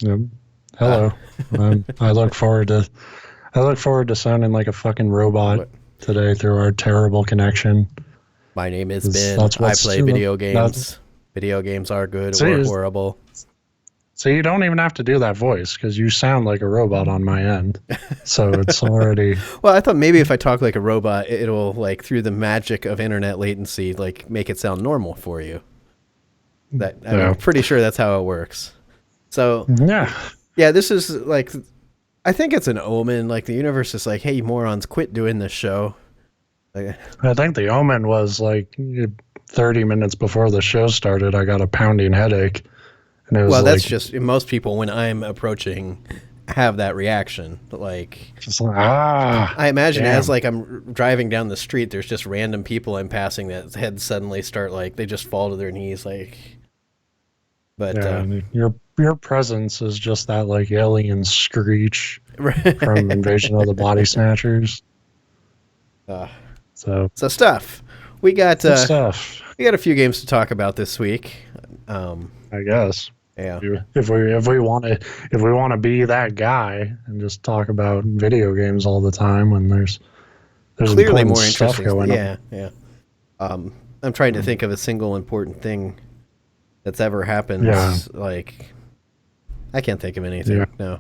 Yep. Hello. I look forward to sounding like a fucking robot What? today through our terrible connection. My name is 'Cause Ben. I play video that. games. Video games are good or See, horrible. so you don't even have to do that voice because you sound like a robot on my end. So it's already Well, I thought maybe if I talk like a robot, it'll like through the magic of internet latency, like make it sound normal for you. I'm yeah. pretty sure that's how it works. So Yeah. yeah, this is like I think it's an omen. Like the universe is like, hey, you morons, quit doing this show. Like, I think the omen was like 30 minutes before the show started. I got a pounding headache, and it was well, that's like just most people when I'm approaching have that reaction. Like just like I imagine as damn. like I'm driving down the street, there's just random people I'm passing that heads suddenly start like they just fall to their knees. Like, but Yeah, and your presence is just that like alien screech from Invasion of the Body Snatchers. uh, So so stuff. We got good uh, stuff, we got a few games to talk about this week. I guess. Yeah, If we want to be that guy and just talk about video games all the time when there's clearly important more stuff interesting. going on. Yeah, yeah. I'm trying to think of a single important thing that's ever happened. Yeah, Like, I can't think of anything. yeah, No.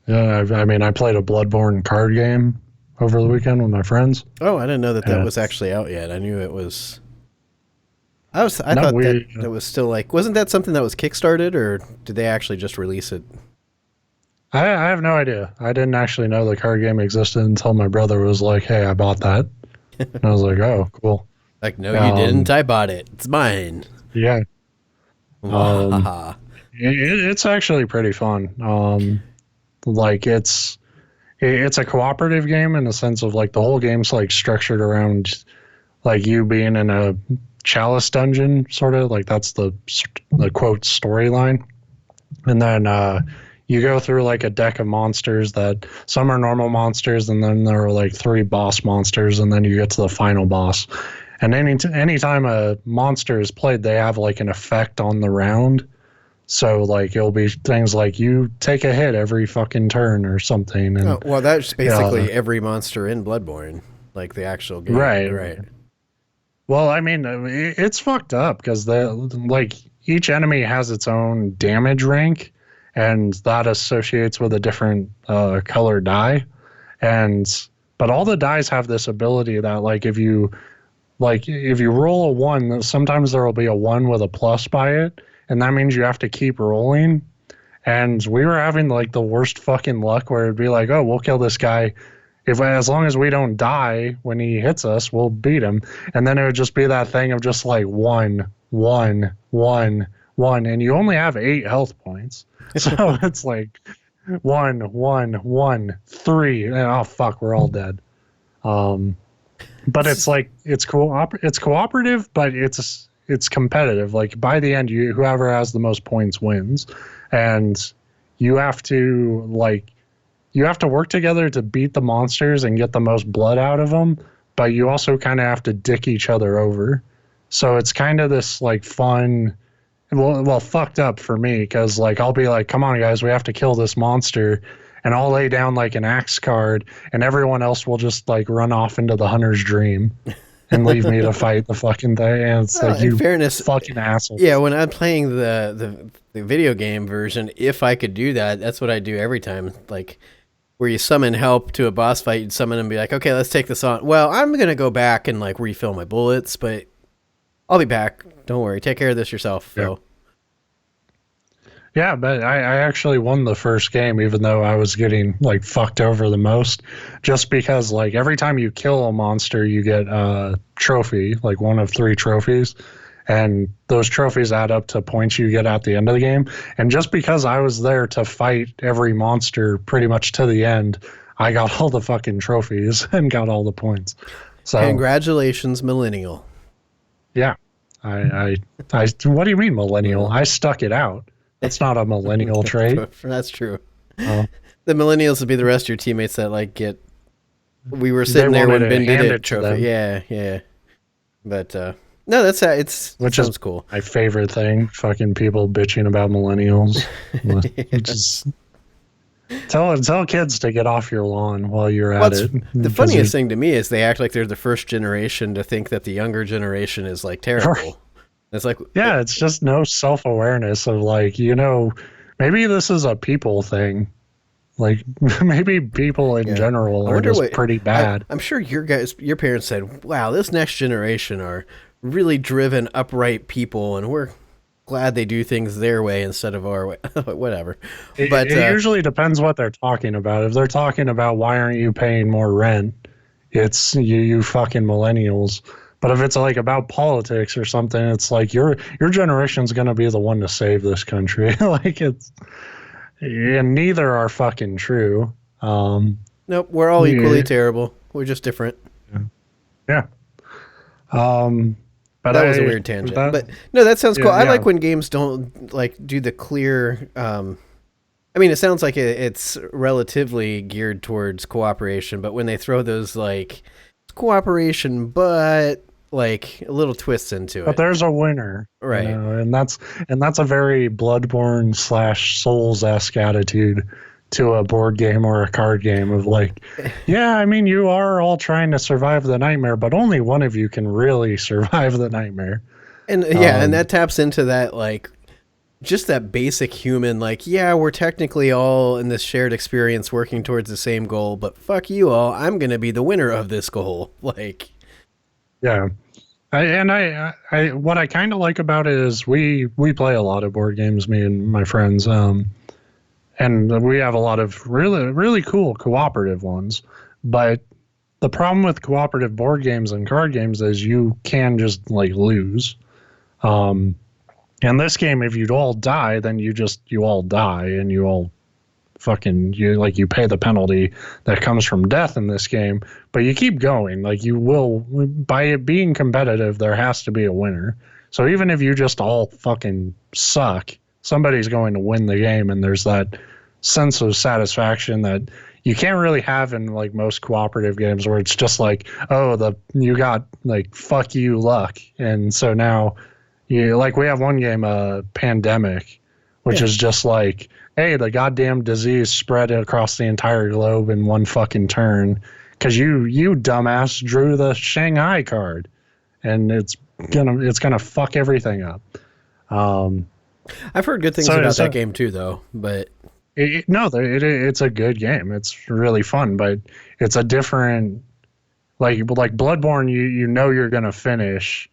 yeah. I mean, I played a Bloodborne card game over the weekend with my friends. Oh, I didn't know that that Yeah. was actually out yet. I knew it was. I No, thought that it was still like. Wasn't that something that was kickstarted, or did they actually just release it? I have no idea. I didn't actually know the card game existed until my brother was like, "Hey, I bought that," and I was like, "Oh, cool." Like, no, you Um, didn't. I bought it. It's mine. yeah. Um, Wahaha. it's actually pretty fun. Like it's a cooperative game in the sense of like the whole game's like structured around like you being in a chalice dungeon, sort of like that's the quote storyline, and then you go through like a deck of monsters that some are normal monsters, and then there are like three boss monsters, and then you get to the final boss. And anytime a monster is played, they have like an effect on the round. So like it'll be things like you take a hit every fucking turn or something, Oh, and well, that's uh, basically every monster in Bloodborne, like the actual game, right. right? Well, I mean, it's fucked up because the like each enemy has its own damage rank, and that associates with a different color die. And but all the dies have this ability that if you roll a one, sometimes there will be a one with a plus by it, and that means you have to keep rolling. And we were having like the worst fucking luck where it'd be like, oh, we'll kill this guy if as long as we don't die when he hits us, we'll beat him. And then it would just be that thing of just like one, one, one, one, and you only have 8 health points. So it's like one, one, one, three, and oh fuck, we're all dead. Um, but it's like it's cooperative, but it's competitive. Like by the end, whoever has the most points wins, and you have to like you have to work together to beat the monsters and get the most blood out of them, but you also kind of have to dick each other over. So it's kind of this like fun, well, fucked up for me because like I'll be like, come on, guys, we have to kill this monster. And I'll lay down like an axe card, and everyone else will just like run off into the hunter's dream and leave me to fight the fucking thing. And it's Well, like, in you fairness, fucking asshole. yeah, when I'm playing the video game version, if I could do that, that's what I do every time. Like where you summon help to a boss fight, you'd summon and be like, okay, let's take this on. Well, I'm gonna go back and like refill my bullets, but I'll be back. Don't worry, take care of this yourself, Yeah. Phil. Yeah, but I actually won the first game, even though I was getting like fucked over the most, just because like every time you kill a monster, you get a trophy, like one of 3 trophies, and those trophies add up to points you get at the end of the game. And just because I was there to fight every monster pretty much to the end, I got all the fucking trophies and got all the points. So Congratulations, millennial. yeah, I what do you mean millennial? I stuck it out. That's not a millennial trait. That's true. Uh, The millennials would be the rest of your teammates that like get. We were they sitting there wanted when to Ben did hand it it to trophy. them. Yeah, yeah. But No, that's it's which is sounds cool. my favorite thing. Fucking people bitching about millennials. Yeah. Just tell kids to get off your lawn while you're Well, at it's it, the because you're funniest thing to me is they act like they're the first generation to think that the younger generation is like terrible. It's like, yeah, it's just no self awareness of like, maybe this is a people thing. Like maybe people in yeah. general I are wonder just what pretty bad. I'm sure your parents said, "Wow, this next generation are really driven, upright people, and we're glad they do things their way instead of our way." Whatever. But It usually depends what they're talking about. If they're talking about why aren't you paying more rent, it's you fucking millennials. But if it's like about politics or something, it's like your generation's gonna be the one to save this country. Like it's and neither are fucking true. nope, we're all equally Yeah, terrible. We're just different. yeah. Um, but That was a weird tangent, that but no, that sounds cool. yeah, I yeah. like when games don't like do the clear. I mean, it sounds like it's relatively geared towards cooperation, but when they throw those like cooperation, but like little twists into But it, there's a winner, right? and that's a very Bloodborne / Souls esque attitude to a board game or a card game of like, yeah, I mean, you are all trying to survive the nightmare, but only one of you can really survive the nightmare. And yeah, and Um, that taps into that like just that basic human like, yeah, we're technically all in this shared experience working towards the same goal, but fuck you all, I'm gonna be the winner of this goal. Like, yeah. What I kind of like about it is we play a lot of board games, me and my friends, and we have a lot of really really cool cooperative ones. But the problem with cooperative board games and card games is you can just like lose. Um, in this game, if you all die, then you all die, and you all you pay the penalty that comes from death in this game, but you keep going. Like you will, by it being competitive, there has to be a winner. So even if you just all fucking suck, somebody's going to win the game, and there's that sense of satisfaction that you can't really have in like most cooperative games where it's just like, oh, you got like fuck you luck, and so now you like we have one game, Pandemic, which yeah, is just like, hey, the goddamn disease spread across the entire globe in one fucking turn because you dumbass drew the Shanghai card, and it's gonna fuck everything up. Um, I've heard good things so about that so game too, though. But no, it's a good game. It's really fun, but it's a different like Bloodborne. You you're gonna finish.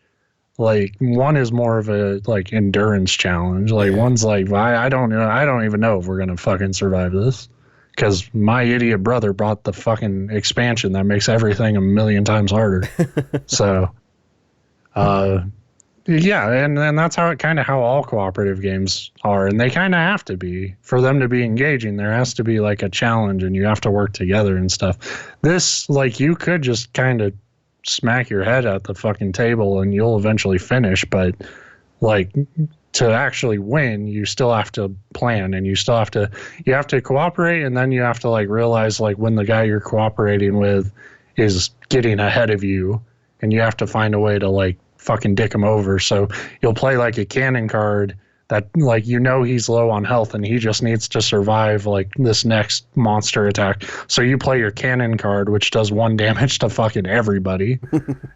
Like one is more of a like endurance challenge. Like yeah, one's like, I don't know, I don't even know if we're gonna fucking survive this because my idiot brother brought the fucking expansion that makes everything a million times harder. So, uh, yeah, and that's how how all cooperative games are, and they kind of have to be for them to be engaging. There has to be like a challenge, and you have to work together and stuff. This like you could just kind of smack your head at the fucking table and you'll eventually finish, but like to actually win you still have to plan, and you have to cooperate, and then you have to like realize like when the guy you're cooperating with is getting ahead of you, and you have to find a way to like fucking dick him over. So you'll play like a cannon card that like he's low on health and he just needs to survive like this next monster attack. So you play your cannon card, which does 1 damage to fucking everybody,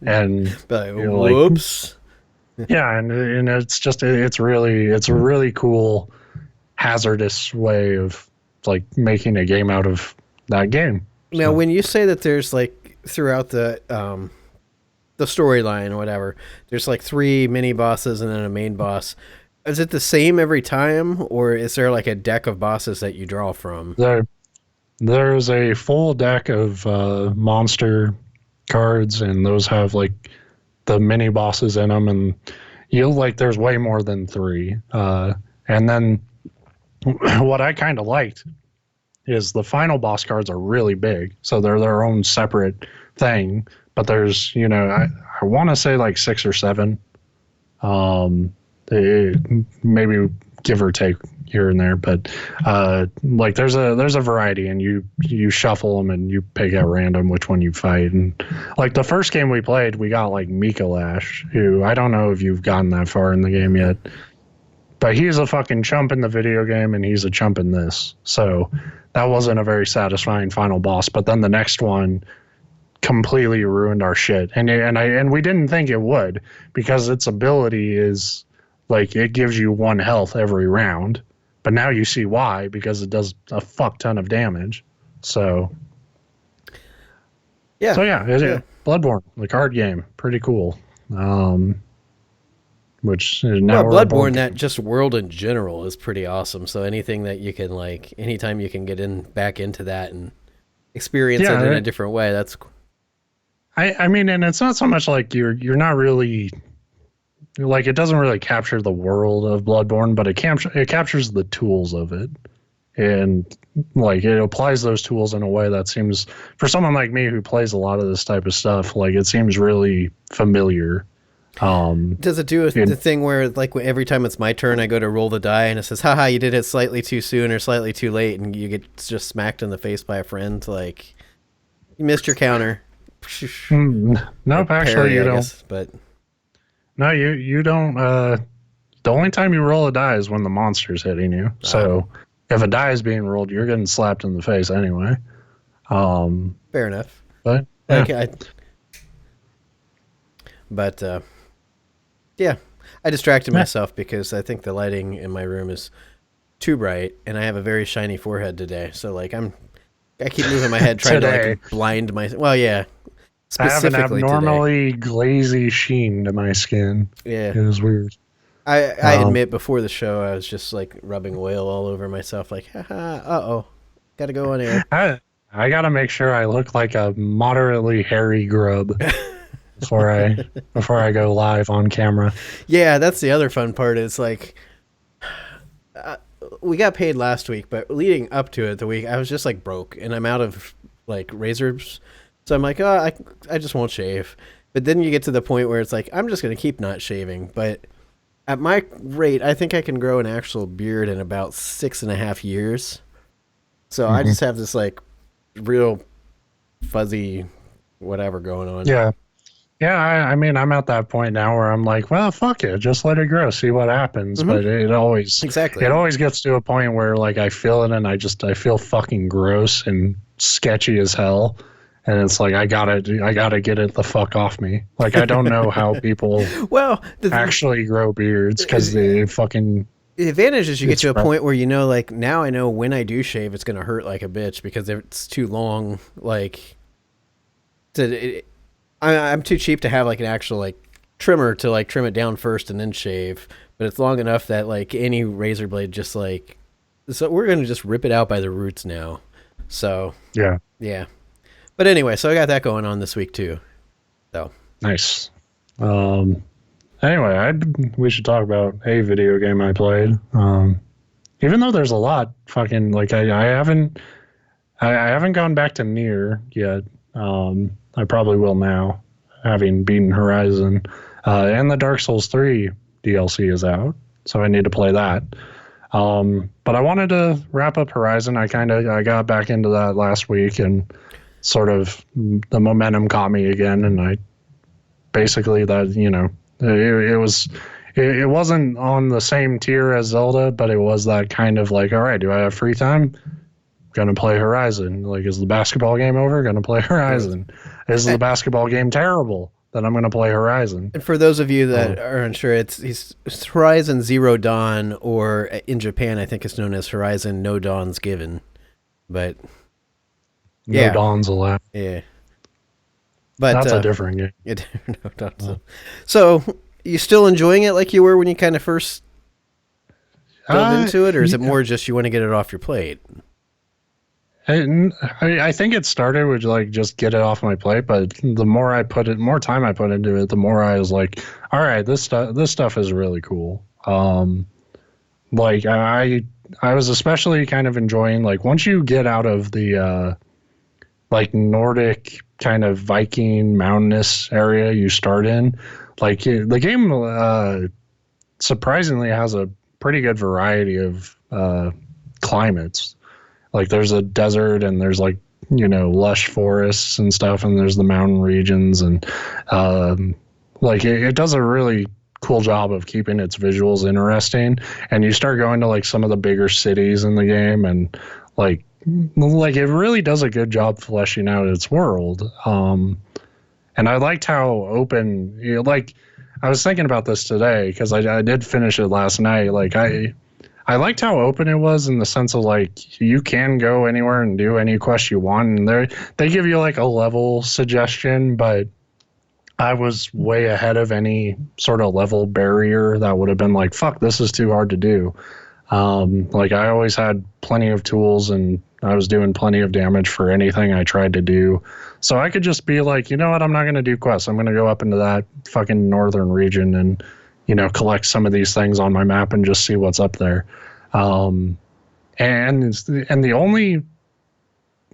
and but like whoops. yeah, and it's a really cool hazardous way of like making a game out of that game. Now, So when you say that there's like throughout the storyline or whatever, there's like 3 mini bosses and then a main boss. Is it the same every time, or is there like a deck of bosses that you draw from? there's a full deck of monster cards, and those have like the mini bosses in them, and you'll like there's way more than 3. And then what I kind of liked is the final boss cards are really big, so they're their own separate thing. But there's I want to say like 6 or 7. Maybe give or take here and there, but like there's a variety, and you shuffle them and you pick at random which one you fight. And like the first game we played, we got like Mikolash, who I don't know if you've gotten that far in the game yet, but he's a fucking chump in the video game and he's a chump in this. So that wasn't a very satisfying final boss. But then the next one completely ruined our shit, and we didn't think it would, because its ability is like it gives you 1 health every round. But now you see why, because it does a fuck ton of damage. So yeah. Bloodborne, the card game, pretty cool. Which now Bloodborne, that just world in general is pretty awesome. So anything that you can anytime you can get back into that and experience it in a different way, that's. I mean, and it's not so much like you're not really. Like, it doesn't really capture the world of Bloodborne, but it captures the tools of it. And, like, it applies those tools in a way that seems, for someone like me who plays a lot of this type of stuff, like, it seems really familiar. Does it do the thing where, like, every time it's my turn, I go to roll the die, and it says, haha, you did it slightly too soon or slightly too late, and you get just smacked in the face by a friend? Like, you missed your counter. Nope, actually, you don't. Guess, but... No, you don't. The only time you roll a die is when the monster's hitting you. So if a die is being rolled, you're getting slapped in the face anyway. Fair enough. But yeah. Okay, yeah, I distracted myself because I think the lighting in my room is too bright, and I have a very shiny forehead today. So like I keep moving my head trying to like blind myself. Well, yeah. I have an abnormally glazy sheen to my skin. Yeah. It was weird. I admit before the show I was just like rubbing oil all over myself like, haha, gotta go on air. I gotta make sure I look like a moderately hairy grub before I go live on camera. Yeah, that's the other fun part is like we got paid last week, but leading up to it the week I was just like broke and I'm out of like razors. So I'm like, I just won't shave. But then you get to the point where it's like, I'm just going to keep not shaving. But at my rate, I think I can grow an actual beard in about 6.5 years. So I just have this like real fuzzy whatever going on. Yeah. Yeah, I mean, I'm at that point now where I'm like, well, fuck it. Just let it grow. See what happens. But it always gets to a point where like I feel it and I feel fucking gross and sketchy as hell. And it's like I gotta get it the fuck off me. Like I don't know how people actually grow beards because they fucking. The advantage is you get to a point where like now I know when I do shave it's gonna hurt like a bitch because it's too long. Like, I'm too cheap to have like an actual like trimmer to like trim it down first and then shave. But it's long enough that like any razor blade just like, so we're gonna just rip it out by the roots now. So yeah. But anyway, so I got that going on this week too. So nice. Anyway, we should talk about a video game I played. Even though there's a lot, fucking like I haven't gone back to Nier yet. I probably will now, having beaten Horizon, and the Dark Souls 3 DLC is out, so I need to play that. But I wanted to wrap up Horizon. I got back into that last week and. Sort of the momentum caught me again, and I basically it wasn't on the same tier as Zelda, but it was that kind of like, all right, do I have free time? Gonna play Horizon. Like, is the basketball game over? Gonna play Horizon. Is the basketball game terrible? Then I'm gonna play Horizon. And for those of you that are unsure, it's Horizon Zero Dawn, or in Japan I think it's known as Horizon No Dawn's Given, but. No Dawn's allowed. Yeah. But that's a different game. No Dawn's So, you still enjoying it like you were when you kind of first dove into it, or is it more just you want to get it off your plate? I think it started with like just get it off my plate, but the more time I put into it, the more I was like, all right, this stuff is really cool. Like I was especially kind of enjoying like once you get out of the like Nordic kind of Viking mountainous area you start in, like the game surprisingly has a pretty good variety of climates. Like there's a desert and there's like, lush forests and stuff, and there's the mountain regions, and like it does a really cool job of keeping its visuals interesting. And you start going to like some of the bigger cities in the game, and like it really does a good job fleshing out its world. And I liked how open, like I was thinking about this today because I did finish it last night. Like I liked how open it was in the sense of like you can go anywhere and do any quest you want, and they give you like a level suggestion, but I was way ahead of any sort of level barrier that would have been like, fuck, this is too hard to do. Like I always had plenty of tools and I was doing plenty of damage for anything I tried to do. So I could just be like, you know what, I'm not going to do quests. I'm going to go up into that fucking northern region and, collect some of these things on my map and just see what's up there. And the only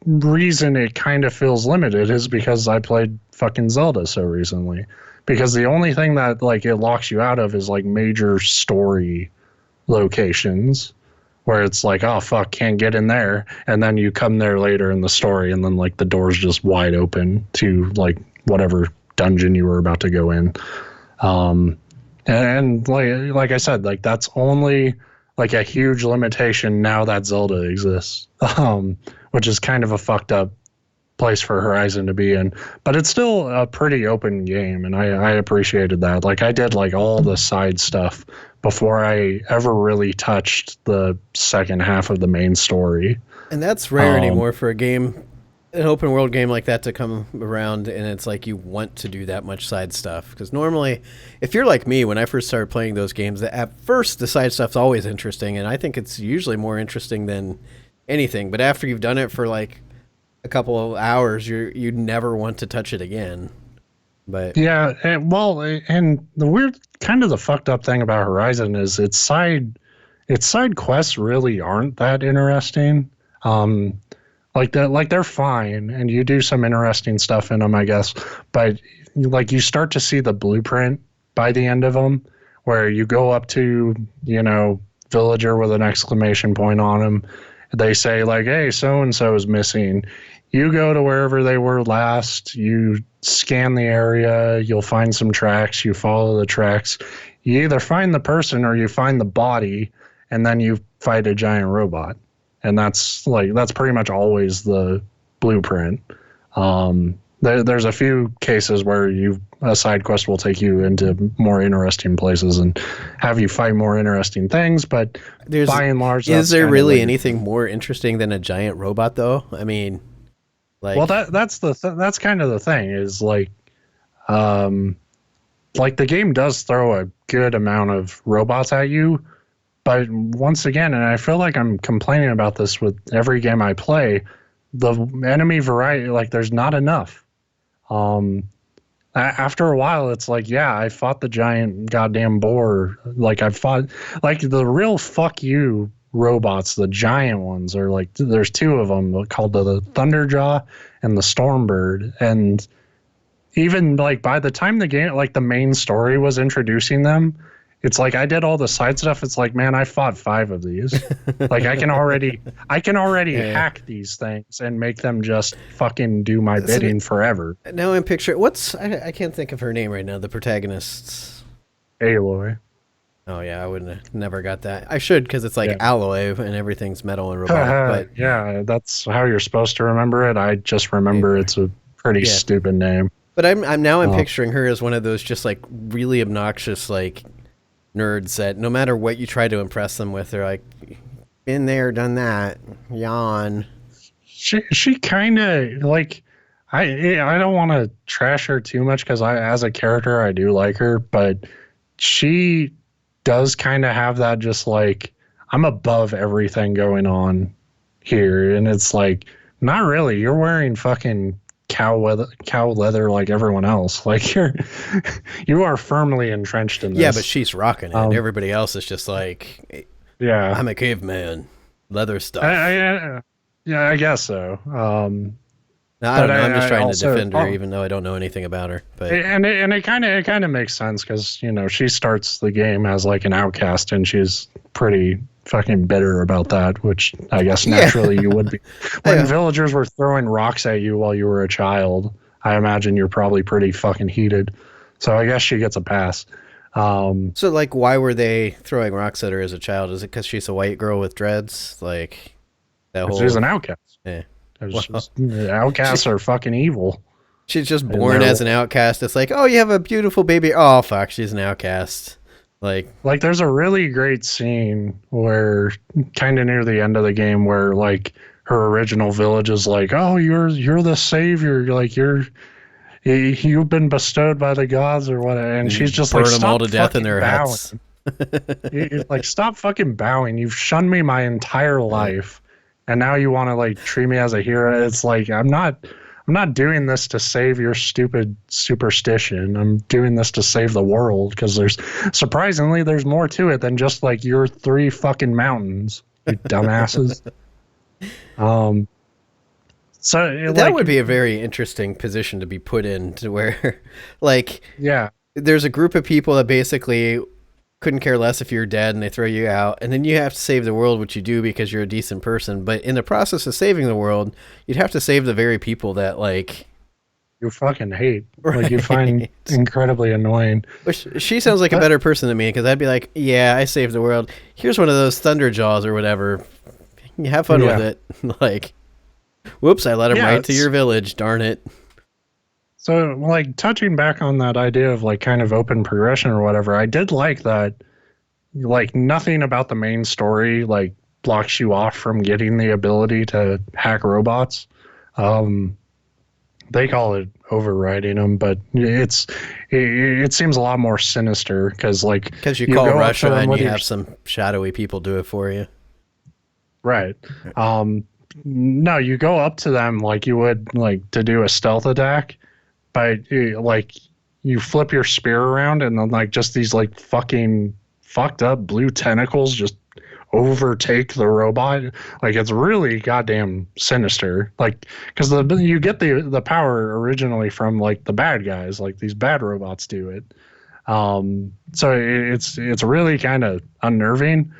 reason it kind of feels limited is because I played fucking Zelda so recently. Because the only thing that like it locks you out of is like major story locations where it's like, oh fuck, can't get in there, and then you come there later in the story and then like the door's just wide open to like whatever dungeon you were about to go in. And like I said, like that's only like a huge limitation now that Zelda exists, which is kind of a fucked up place for Horizon to be in, but it's still a pretty open game, and I appreciated that. Like I did like all the side stuff before I ever really touched the second half of the main story. And that's rare anymore for an open world game like that to come around, and it's like you want to do that much side stuff. Because normally, if you're like me, when I first started playing those games, at first the side stuff's always interesting, and I think it's usually more interesting than anything. But after you've done it for like a couple of hours, you never want to touch it again. But yeah, and the weird, kind of the fucked up thing about Horizon is its side quests really aren't that interesting. Like they're fine, and you do some interesting stuff in them, I guess. But like you start to see the blueprint by the end of them, where you go up to villager with an exclamation point on them. They say like, hey, so and so is missing. You go to wherever they were last. You scan the area. You'll find some tracks. You follow the tracks. You either find the person or you find the body, and then you fight a giant robot. And that's pretty much always the blueprint. There's a few cases where a side quest will take you into more interesting places and have you fight more interesting things, but by and large, is there really anything more interesting than a giant robot, though? I mean, like, well, that's kind of the thing is like the game does throw a good amount of robots at you. But once again, and I feel like I'm complaining about this with every game I play, the enemy variety, like there's not enough. After a while, it's like, yeah, I fought the giant goddamn boar. Like I fought, like the real fuck you robots, the giant ones are like, there's two of them called the Thunderjaw and the Stormbird. And even like by the time the game, like the main story was introducing them, it's like I did all the side stuff. It's like, man, I fought 5 of these. Like I can already yeah, hack these things and make them just fucking do my bidding forever. Now I'm picturing I can't think of her name right now. The protagonist's Aloy. Oh yeah, I wouldn't have never got that. I should, because it's like alloy and everything's metal and robotic. But yeah, that's how you're supposed to remember it. I just remember it's a pretty stupid name. But I'm picturing her as one of those just like really obnoxious like nerds that no matter what you try to impress them with, they're like, been there, done that, yawn. She kind of like, I don't want to trash her too much because as a character I do like her, but she does kind of have that just like, I'm above everything going on here, and it's like, not really. You're wearing fucking cow leather like everyone else. Like you are firmly entrenched in this. Yeah, but she's rocking it. Everybody else is just like, yeah, I'm a caveman, leather stuff. Yeah, I guess so. No, I But don't know. I'm just I trying to also, defend her, even though I don't know anything about her. But it kind of makes sense because she starts the game as like an outcast, and she's pretty fucking bitter about that, which I guess yeah, naturally you would be. When I, villagers were throwing rocks at you while you were a child, I imagine you're probably pretty fucking heated. So I guess she gets a pass. so like, why were they throwing rocks at her as a child? Is it because she's a white girl with dreads? Like that She's whole. an outcast. Yeah. It's Well, just, outcasts are fucking evil. she's just And born as an outcast. It's like, oh, you have a beautiful baby. Oh, fuck, she's an outcast. Like, there's a really great scene where kind of near the end of the game where like her original village is like, oh, you're the savior, like you've been bestowed by the gods or whatever, and she's just burn like, them all stop to death in fucking their bowing. huts. Like, stop fucking bowing. You've shunned me my entire life, and now you want to like treat me as a hero. It's like I'm not doing this to save your stupid superstition. I'm doing this to save the world because surprisingly there's more to it than just like your 3 fucking mountains, you dumbasses. So That would be a very interesting position to be put in, to where, like, yeah, there's a group of people that basically couldn't care less if you're dead and they throw you out, and then you have to save the world, which you do because you're a decent person. But in the process of saving the world, you'd have to save the very people that, like, you fucking hate, right. like you find incredibly annoying. Which she sounds like a better person than me, because I'd be like, yeah, I saved the world. Here's one of those thunder jaws or whatever. You have fun with it. Like, whoops, I let him right to your village. Darn it. So, like, touching back on that idea of like kind of open progression or whatever, I did like that. Like, nothing about the main story like blocks you off from getting the ability to hack robots. They call it overriding them, but it seems a lot more sinister because you call Russia and you have some shadowy people do it for you. Right. No, you go up to them like you would like to do a stealth attack, but like you flip your spear around and then like just these like fucking fucked up blue tentacles just overtake the robot. Like, it's really goddamn sinister. Like, because you get the power originally from like the bad guys, like these bad robots do it. So it's really kind of unnerving.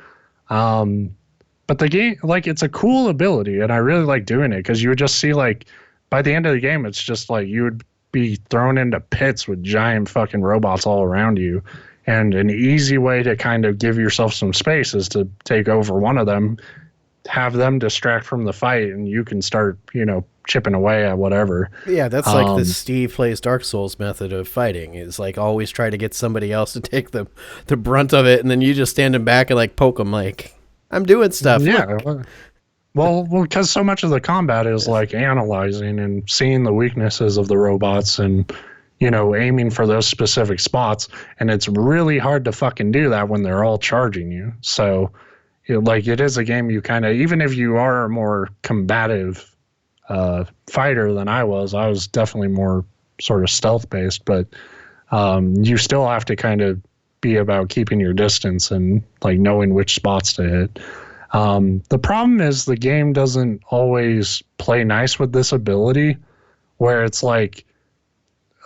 But the game, like, it's a cool ability, and I really like doing it because you would just see like by the end of the game, it's just like you would be thrown into pits with giant fucking robots all around you. And an easy way to kind of give yourself some space is to take over one of them, have them distract from the fight, and you can start, chipping away at whatever. Yeah, that's like the Steve plays Dark Souls method of fighting. Is like always try to get somebody else to take the brunt of it, and then you just stand them back and like poke them like, I'm doing stuff. Yeah. Well, because so much of the combat is like analyzing and seeing the weaknesses of the robots and aiming for those specific spots. And it's really hard to fucking do that when they're all charging you. So, it is a game you kind of, even if you are a more combative fighter than I was definitely more sort of stealth based, but you still have to kind of be about keeping your distance and like knowing which spots to hit. The problem is the game doesn't always play nice with this ability, where it's like,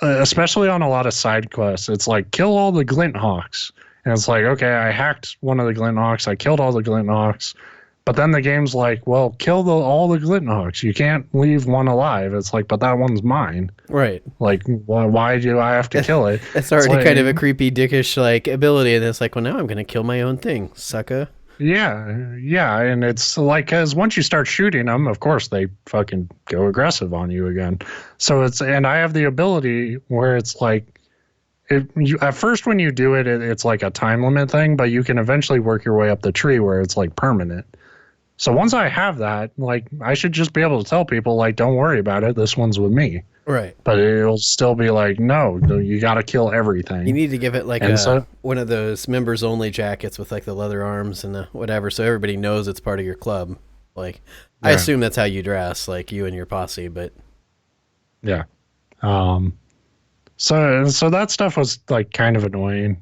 especially on a lot of side quests, it's like kill all the glint hawks, and it's like, okay, I hacked one of the glint hawks, I killed all the glint hawks, but then the game's like, well, kill all the glint hawks, you can't leave one alive. It's like, but that one's mine, right? Like, why do I have to kill it? It's already kind of a creepy dickish like ability, and it's like, well, now I'm gonna kill my own thing, sucker. Yeah, and it's like, because once you start shooting them, of course they fucking go aggressive on you again. So and I have the ability where it's like, at first when you do it, it's like a time limit thing, but you can eventually work your way up the tree where it's like permanent. So once I have that, like, I should just be able to tell people, like, don't worry about it, this one's with me. Right. But it'll still be like, no, you got to kill everything. You need to give it like one of those members only jackets with like the leather arms and the whatever, so everybody knows it's part of your club. Like, yeah. I assume that's how you dress, like you and your posse, but yeah. So that stuff was like kind of annoying.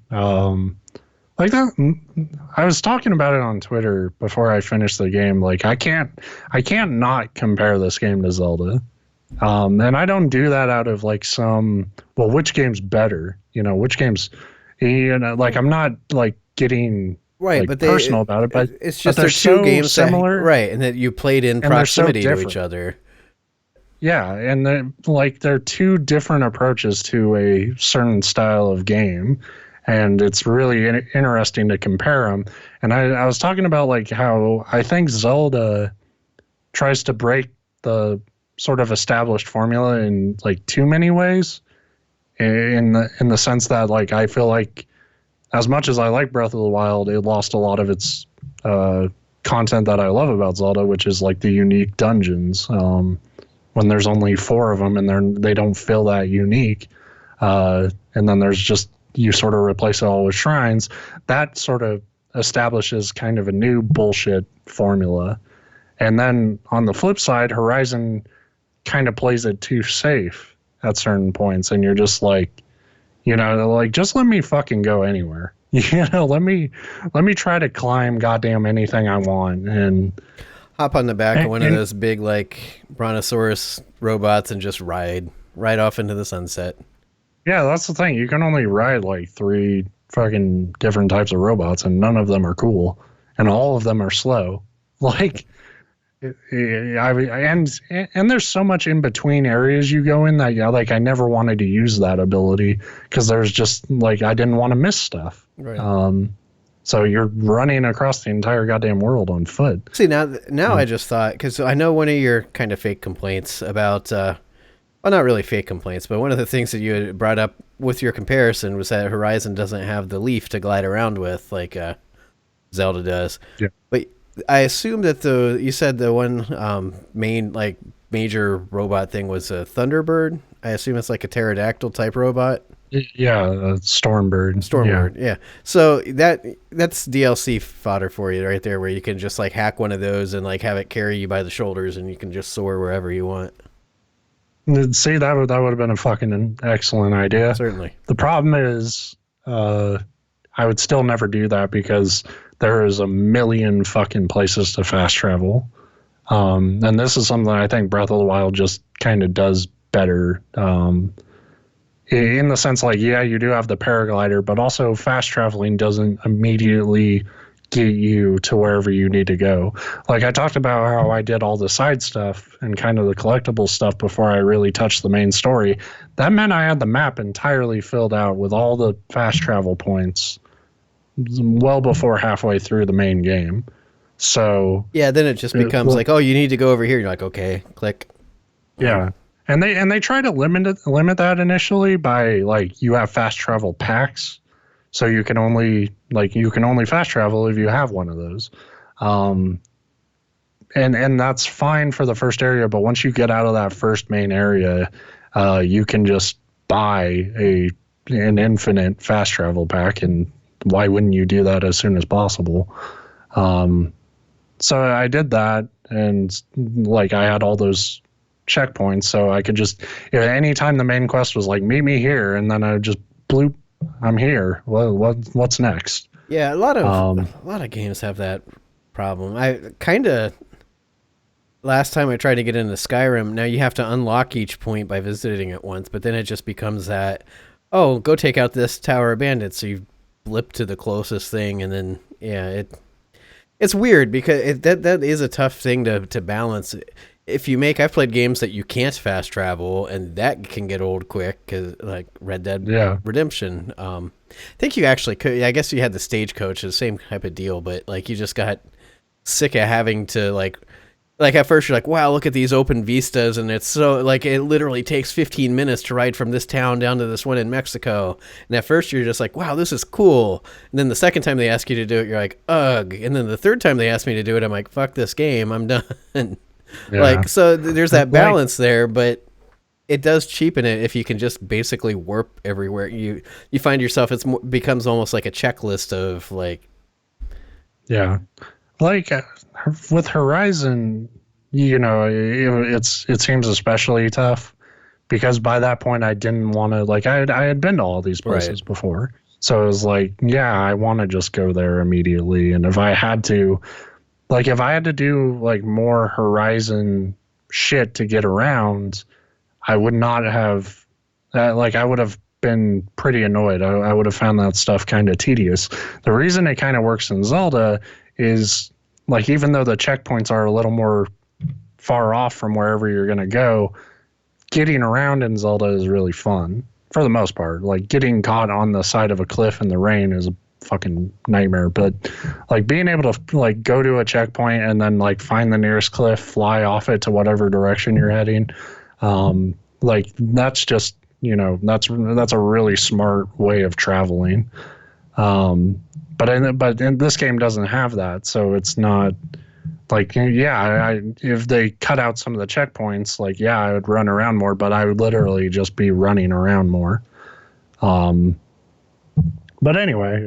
Like that, I was talking about it on Twitter before I finished the game. Like, I can't not compare this game to Zelda. And I don't do that out of like well, which game's better? Which game's, like I'm not like getting Right, like personal about it, but it's just they're they're two so games similar, right, and that you played in and they're so proximity to each different. other. Yeah, and they're two different approaches to a certain style of game, and it's really interesting to compare them. And I was talking about like how I think Zelda tries to break the sort of established formula in like too many ways. In the sense that like I feel like as much as I like Breath of the Wild, it lost a lot of its content that I love about Zelda, which is like the unique dungeons. When there's only 4 of them and they don't feel that unique, and then there's just you sort of replace it all with shrines. That sort of establishes kind of a new bullshit formula. And then on the flip side, Horizon kind of plays it too safe at certain points, and you're just like, like just let me fucking go anywhere. Let me try to climb goddamn anything I want and Hop on the back of one of those big like brontosaurus robots and just ride right off into the sunset. yeah, that's the thing. You can only ride like 3 fucking different types of robots, and none of them are cool, and all of them are slow. Like, and there's so much in between areas you go in that like I never wanted to use that ability because there's just like I didn't want to miss stuff. Right. So you're running across the entire goddamn world on foot. See, now I just thought, because I know one of your kind of fake complaints about, well, not really fake complaints, but one of the things that you had brought up with your comparison was that Horizon doesn't have the leaf to glide around with like Zelda does. Yeah. But I assume that you said the one major robot thing was a Thunderbird. I assume it's like a pterodactyl type robot. Yeah, Stormbird. Stormbird, yeah. So that's DLC fodder for you right there, where you can just like hack one of those and like have it carry you by the shoulders, and you can just soar wherever you want. See, that would have been a fucking excellent idea. Certainly. The problem is, I would still never do that because there is a million fucking places to fast travel. And this is something I think Breath of the Wild just kind of does better. In the sense like, yeah, you do have the paraglider, but also fast traveling doesn't immediately get you to wherever you need to go. Like I talked about how I did all the side stuff and kind of the collectible stuff before I really touched the main story. That meant I had the map entirely filled out with all the fast travel points well before halfway through the main game. So yeah, then it just becomes like, oh, you need to go over here. You're like, okay, click. Yeah. And they try to limit that initially by like you have fast travel packs, so you can only fast travel if you have one of those, and that's fine for the first area. But once you get out of that first main area, you can just buy an infinite fast travel pack, and why wouldn't you do that as soon as possible? So I did that, and like I had all those checkpoints, so I could just anytime the main quest was like meet me here, and then I would just bloop, I'm here. Well, what's next? Yeah, a lot of games have that problem. I kind of last time I tried to get into Skyrim, now you have to unlock each point by visiting it once, but then it just becomes that, oh, go take out this tower of bandits, so you blip to the closest thing, and then it's weird because that is a tough thing to balance. If you I've played games that you can't fast travel, and that can get old quick, cause like Red Dead Redemption. I think you actually could. I guess you had the stagecoach, the same type of deal, but like you just got sick of having to like at first you're like, wow, look at these open vistas, and it's so like it literally takes 15 minutes to ride from this town down to this one in Mexico. And at first you're just like, wow, this is cool. And then the second time they ask you to do it, you're like, ugh. And then the third time they ask me to do it, I'm like, fuck this game, I'm done. Yeah. Like, so there's that balance there, but it does cheapen it if you can just basically warp everywhere. You find yourself, becomes almost like a checklist of like. Yeah. Like with Horizon, it seems especially tough because by that point I didn't want to, like, I had been to all these places before. So it was like, yeah, I want to just go there immediately. And if I had to do like more Horizon shit to get around, I would not have, like, I would have been pretty annoyed. I would have found that stuff kind of tedious. The reason it kind of works in Zelda is, like, even though the checkpoints are a little more far off from wherever you're going to go, getting around in Zelda is really fun for the most part. Like, getting caught on the side of a cliff in the rain is a fucking nightmare, but like being able to like go to a checkpoint and then like find the nearest cliff, fly off it to whatever direction you're heading, like that's just, you know, that's a really smart way of traveling. But in this game doesn't have that, so it's not like, yeah, if they cut out some of the checkpoints, like, yeah, I would run around more, but I would literally just be running around more. But anyway,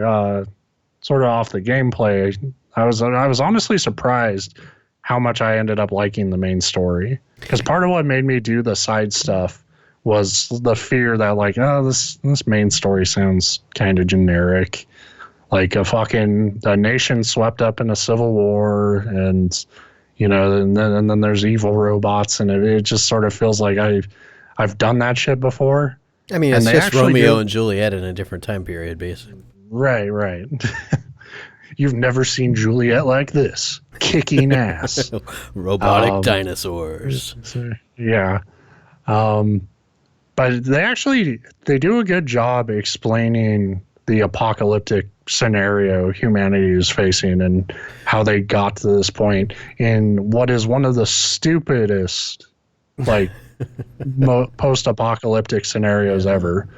sort of off the gameplay, I was honestly surprised how much I ended up liking the main story, because part of what made me do the side stuff was the fear that, like, oh, this main story sounds kind of generic, like a nation swept up in a civil war, and you know, and then there's evil robots, and it just sort of feels like I've done that shit before. I mean, it's just Romeo and Juliet in a different time period, basically. Right. You've never seen Juliet like this, kicking ass. Robotic dinosaurs. Yeah. But they do a good job explaining the apocalyptic scenario humanity is facing and how they got to this point in what is one of the stupidest, like, post-apocalyptic scenarios ever,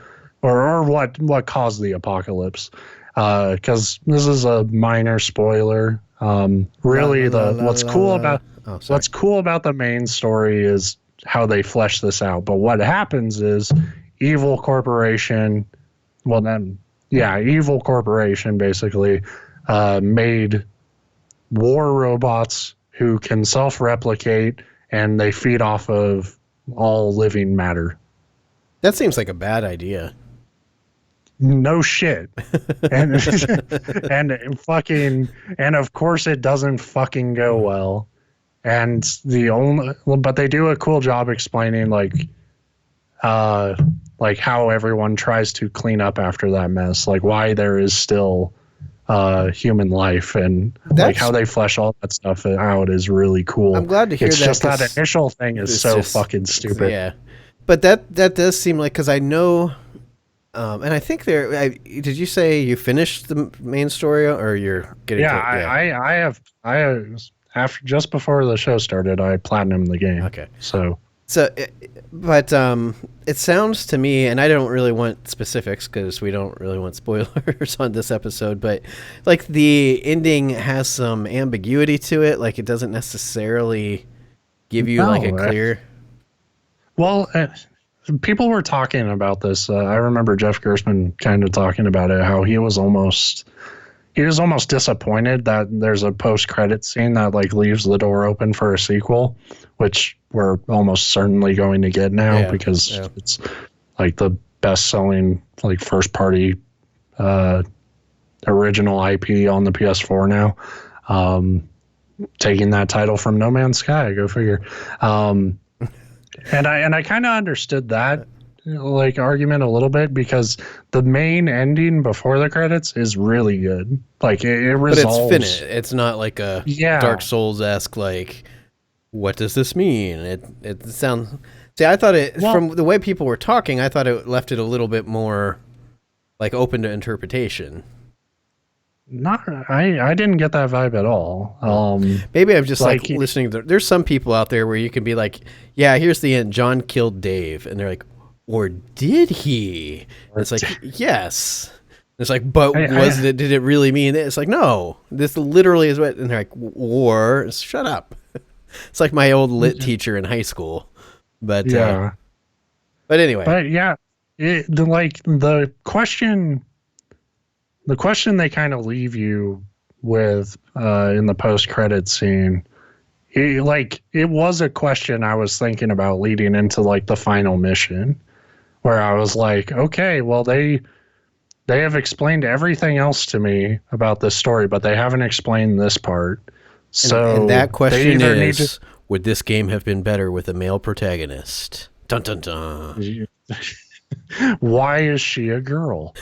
or what caused the apocalypse, because this is a minor spoiler. Really, what's cool about the main story is how they flesh this out. But what happens is evil corporation basically made war robots who can self-replicate, and they feed off of all living matter. That seems like a bad idea. No shit. and of course it doesn't fucking go well. And but they do a cool job explaining like how everyone tries to clean up after that mess, like why there is still human life, and like how they flesh all that stuff out is really cool. I'm glad to hear it's just that initial thing is so fucking stupid. Yeah, but that does seem like, because I know, and I think did you say you finished the main story, or you're getting? Yeah, I have after just before the show started, I platinumed the game. Okay, but it sounds to me, and I don't really want specifics because we don't really want spoilers on this episode, but like the ending has some ambiguity to it. Like it doesn't necessarily give you like a clear. Well, people were talking about this. I remember Jeff Gerstmann kind of talking about it, how he was almost disappointed that there's a post-credit scene that like leaves the door open for a sequel, which we're almost certainly going to get now because it's like the best-selling like first-party original IP on the PS4 now, taking that title from No Man's Sky. Go figure. And I kind of understood that like argument a little bit, because the main ending before the credits is really good. Like it resolves. But it's finished. It's not like a Dark Souls-esque like, what does this mean? It sounds. See, I thought from the way people were talking, I thought it left it a little bit more like open to interpretation. I didn't get that vibe at all. Maybe I'm just like listening to. There's some people out there where you can be like, yeah, here's the end. John killed Dave, and they're like, or did he? And it's like, yes. It's like, but did it really mean it? It's like, no, this literally is what, and they're like, war, shut up. It's like my old lit teacher in high school. But but anyway. But yeah, the question they kind of leave you with in the post-credit scene, it was a question I was thinking about leading into like the final mission, where I was like, okay, well they have explained everything else to me about this story, but they haven't explained this part. So and that question is, Would this game have been better with a male protagonist? Dun dun dun. Why is she a girl?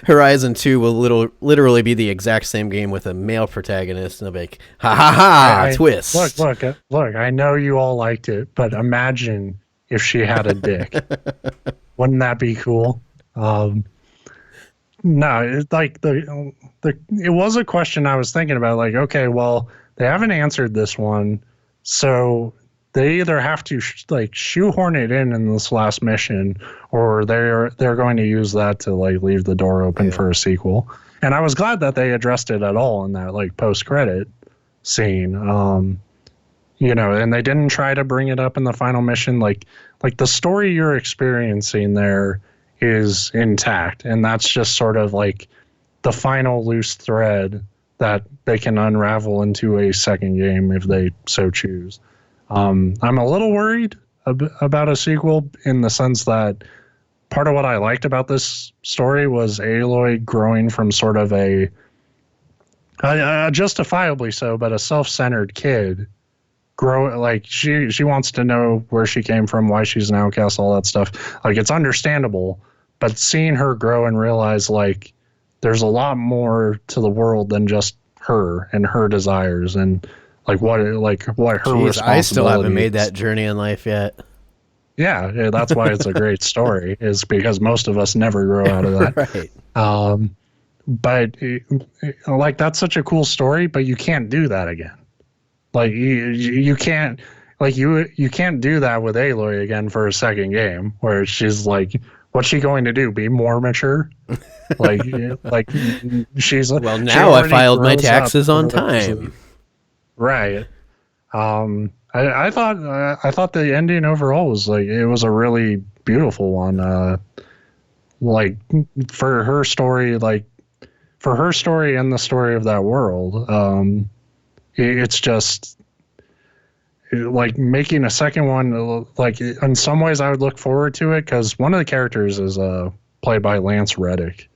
Horizon 2 will literally be the exact same game with a male protagonist, and they'll be like, ha ha ha, twist. Look, I know you all liked it, but imagine if she had a dick. Wouldn't that be cool? No, it's like it was a question I was thinking about, like, okay, well, they haven't answered this one, so they either have to like shoehorn it in this last mission, or they're going to use that to like leave the door open for a sequel. And I was glad that they addressed it at all in that like post-credit scene. You know, and they didn't try to bring it up in the final mission. Like the story you're experiencing there is intact, and that's just sort of like the final loose thread that they can unravel into a second game if they so choose. I'm a little worried about a sequel in the sense that part of what I liked about this story was Aloy growing from sort of a justifiably so, but a self-centered kid. Like she wants to know where she came from, why she's an outcast, all that stuff. Like, it's understandable, but seeing her grow and realize like there's a lot more to the world than just her and her desires and what her responsibility. I still haven't made that journey in life yet. Yeah, that's why it's a great story, is because most of us never grow out of that. Right. But like, that's such a cool story, but you can't do that again. Like you can't, like you can't do that with Aloy again for a second game where she's like, what's she going to do? Be more mature? like she's well, now I filed my taxes on time. Right. I thought the ending overall was like, it was a really beautiful one. Like for her story and the story of that world. It's just like making a second one. Like, in some ways I would look forward to it, because one of the characters is played by Lance Reddick.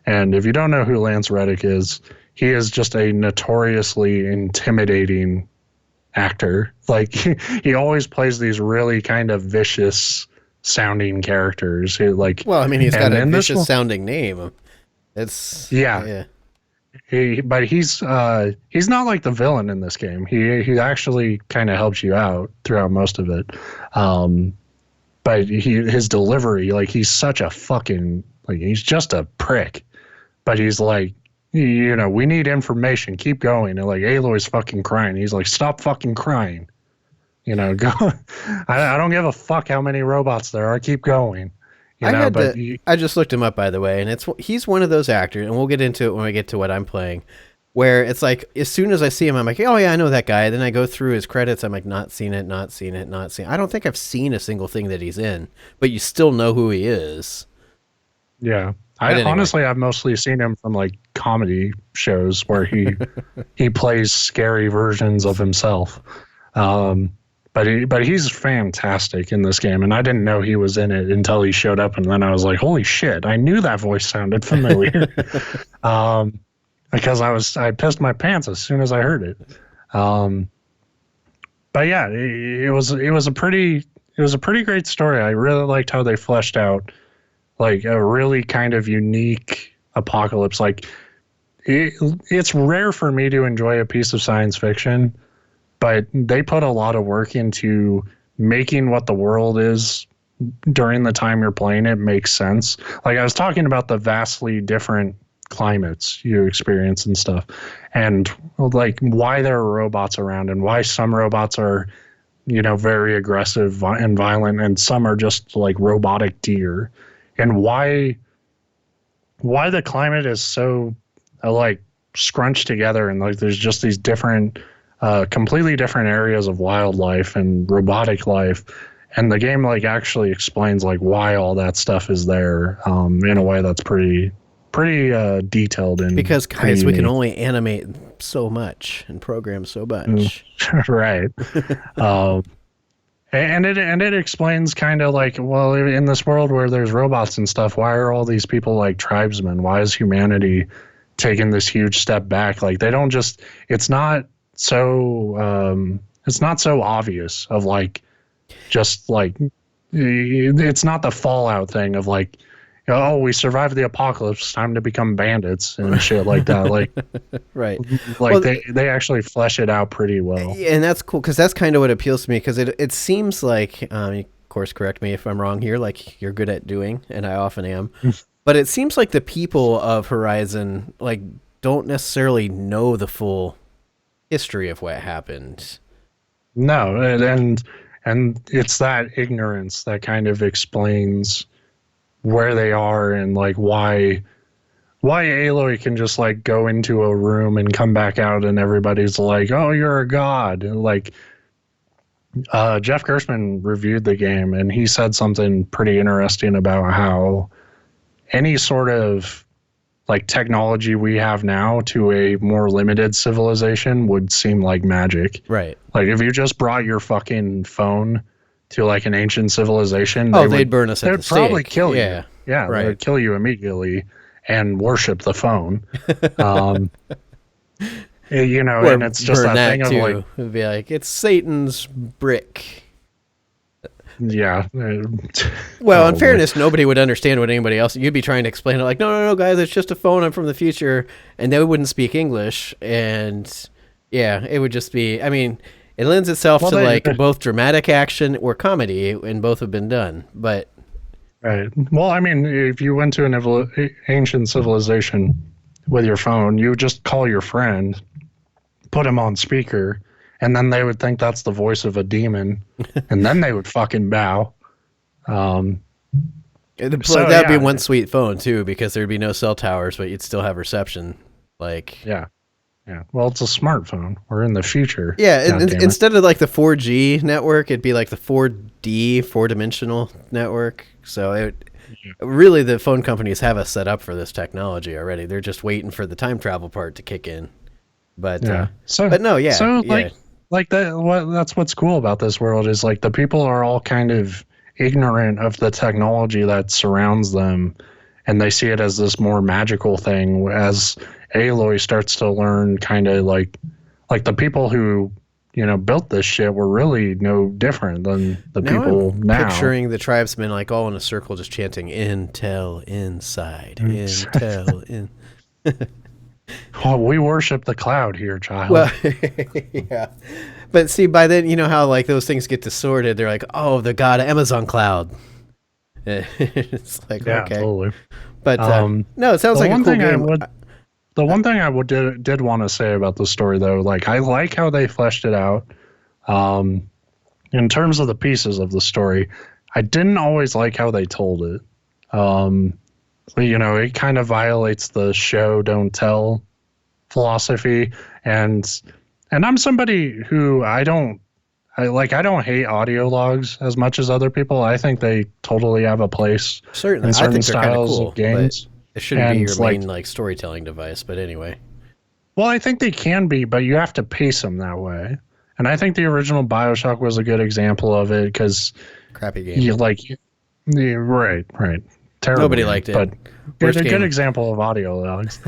And if you don't know who Lance Reddick is, he is just a notoriously intimidating actor. Like, he always plays these really kind of vicious sounding characters. Well, I mean, he's got a vicious sounding name. It's yeah. But he's not like the villain in this game. He actually kind of helps you out throughout most of it. But his delivery, like, he's such a fucking, like, he's just a prick. But he's like, you know, we need information. Keep going. And like, Aloy's fucking crying. He's like, stop fucking crying. You know, go. I don't give a fuck how many robots there are. Keep going. I just looked him up, by the way, and he's one of those actors, and we'll get into it when we get to what I'm playing, where it's like, as soon as I see him, I'm like, oh yeah, I know that guy. Then I go through his credits, I'm like, not seen it. I don't think I've seen a single thing that he's in, but you still know who he is. Yeah. Honestly, I've mostly seen him from like comedy shows where he plays scary versions of himself. But he's fantastic in this game, and I didn't know he was in it until he showed up, and then I was like, holy shit, I knew that voice sounded familiar. Because I pissed my pants as soon as I heard it. But yeah, it was a pretty great story. I really liked how they fleshed out like a really kind of unique apocalypse. Like, it's rare for me to enjoy a piece of science fiction, but they put a lot of work into making what the world is during the time you're playing it make sense. Like, I was talking about the vastly different climates you experience and stuff, and like why there are robots around, and why some robots are, you know, very aggressive and violent, and some are just like robotic deer, and why the climate is so like scrunched together, and like there's just these different completely different areas of wildlife and robotic life, and the game like actually explains like why all that stuff is there in a way that's pretty detailed. And because, guys, we can only animate so much and program so much. Right. And it explains kind of like, well, in this world where there's robots and stuff, why are all these people like tribesmen? Why is humanity taking this huge step back? Like, they don't just, it's not it's not so obvious of like just like it's not the Fallout thing of like, oh, we survived the apocalypse, time to become bandits and shit like that. Like, right. like Well, they actually flesh it out pretty well. and that's cool because that's kind of what appeals to me because it seems like, of course, correct me if I'm wrong here, like you're good at doing, and I often am, but it seems like the people of Horizon like don't necessarily know the full history of what happened. No, and it's that ignorance that kind of explains where they are and like why Aloy can just like go into a room and come back out and everybody's like, oh, you're a god. Like Jeff Gerstmann reviewed the game and he said something pretty interesting about how any sort of like technology we have now to a more limited civilization would seem like magic. Right. Like if you just brought your fucking phone to like an ancient civilization, they'd burn us at the stake. They'd probably kill you. Yeah. Yeah, right. They'd kill you immediately and worship the phone. You know, Or and it's just that thing too. of like, it'd be like it's Satan's brick. yeah. Well, in fairness, nobody would understand what anybody else. You'd be trying to explain it like, no, guys, it's just a phone. I'm from the future, and they wouldn't speak English, and yeah, it would just be. I mean, it lends itself to like both dramatic action or comedy, and both have been done. But right. Well, I mean, if you went to an ancient civilization with your phone, you would just call your friend, put him on speaker. And then they would think that's the voice of a demon, and then they would fucking bow. That'd be one sweet phone too, because there'd be no cell towers, but you'd still have reception. Like, yeah. Well, it's a smartphone. We're in the future. Yeah, instead of like the 4G network, it'd be like the 4D, four-dimensional network. So really, the phone companies have us set up for this technology already. They're just waiting for the time travel part to kick in. But like that's what's cool about this world is like the people are all kind of ignorant of the technology that surrounds them, and they see it as this more magical thing. As Aloy starts to learn, kind of like the people who built this shit were really no different than the people now. Picturing the tribesmen like all in a circle, just chanting "Intel inside, Intel in." Oh, we worship the cloud here, child. Well, yeah. But see, by then, you know how like those things get distorted. They're like, oh, the god Amazon cloud. It's like, yeah, okay. Totally. But no, it sounds like a cool game. The one thing I did want to say about the story, though, like I like how they fleshed it out. In terms of the pieces of the story, I didn't always like how they told it. It kind of violates the show don't tell philosophy, and I'm somebody who I don't hate audio logs as much as other people. I think they totally have a place. Certainly, in certain I think they're kind of styles cool, of games. It shouldn't be your main like storytelling device, but anyway. Well, I think they can be, but you have to pace them that way. And I think the original BioShock was a good example of it because crappy game. Right. Terrible. Nobody liked it. But it's a good example of audio logs.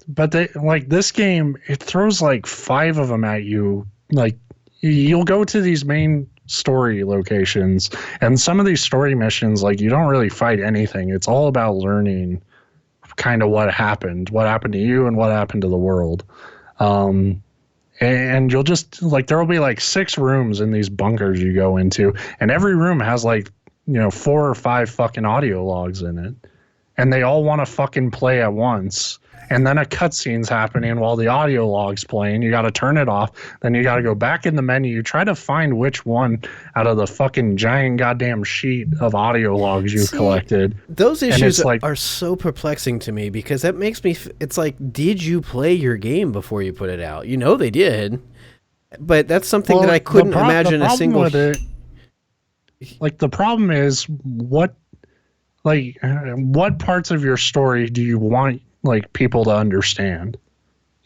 But this game, it throws like 5 of them at you. Like you'll go to these main story locations, and some of these story missions, like you don't really fight anything. It's all about learning kind of what happened to you and what happened to the world. And you'll just like, there'll be like 6 rooms in these bunkers you go into, and every room has like 4 or 5 fucking audio logs in it, and they all want to fucking play at once. And then a cutscene's happening while the audio log's playing. You got to turn it off. Then you got to go back in the menu. Try to find which one out of the fucking giant goddamn sheet of audio logs you've collected. Those issues are so perplexing to me because that makes me. It's like, did you play your game before you put it out? They did, but that's something that I couldn't imagine a single. The problem is what parts of your story do you want people to understand,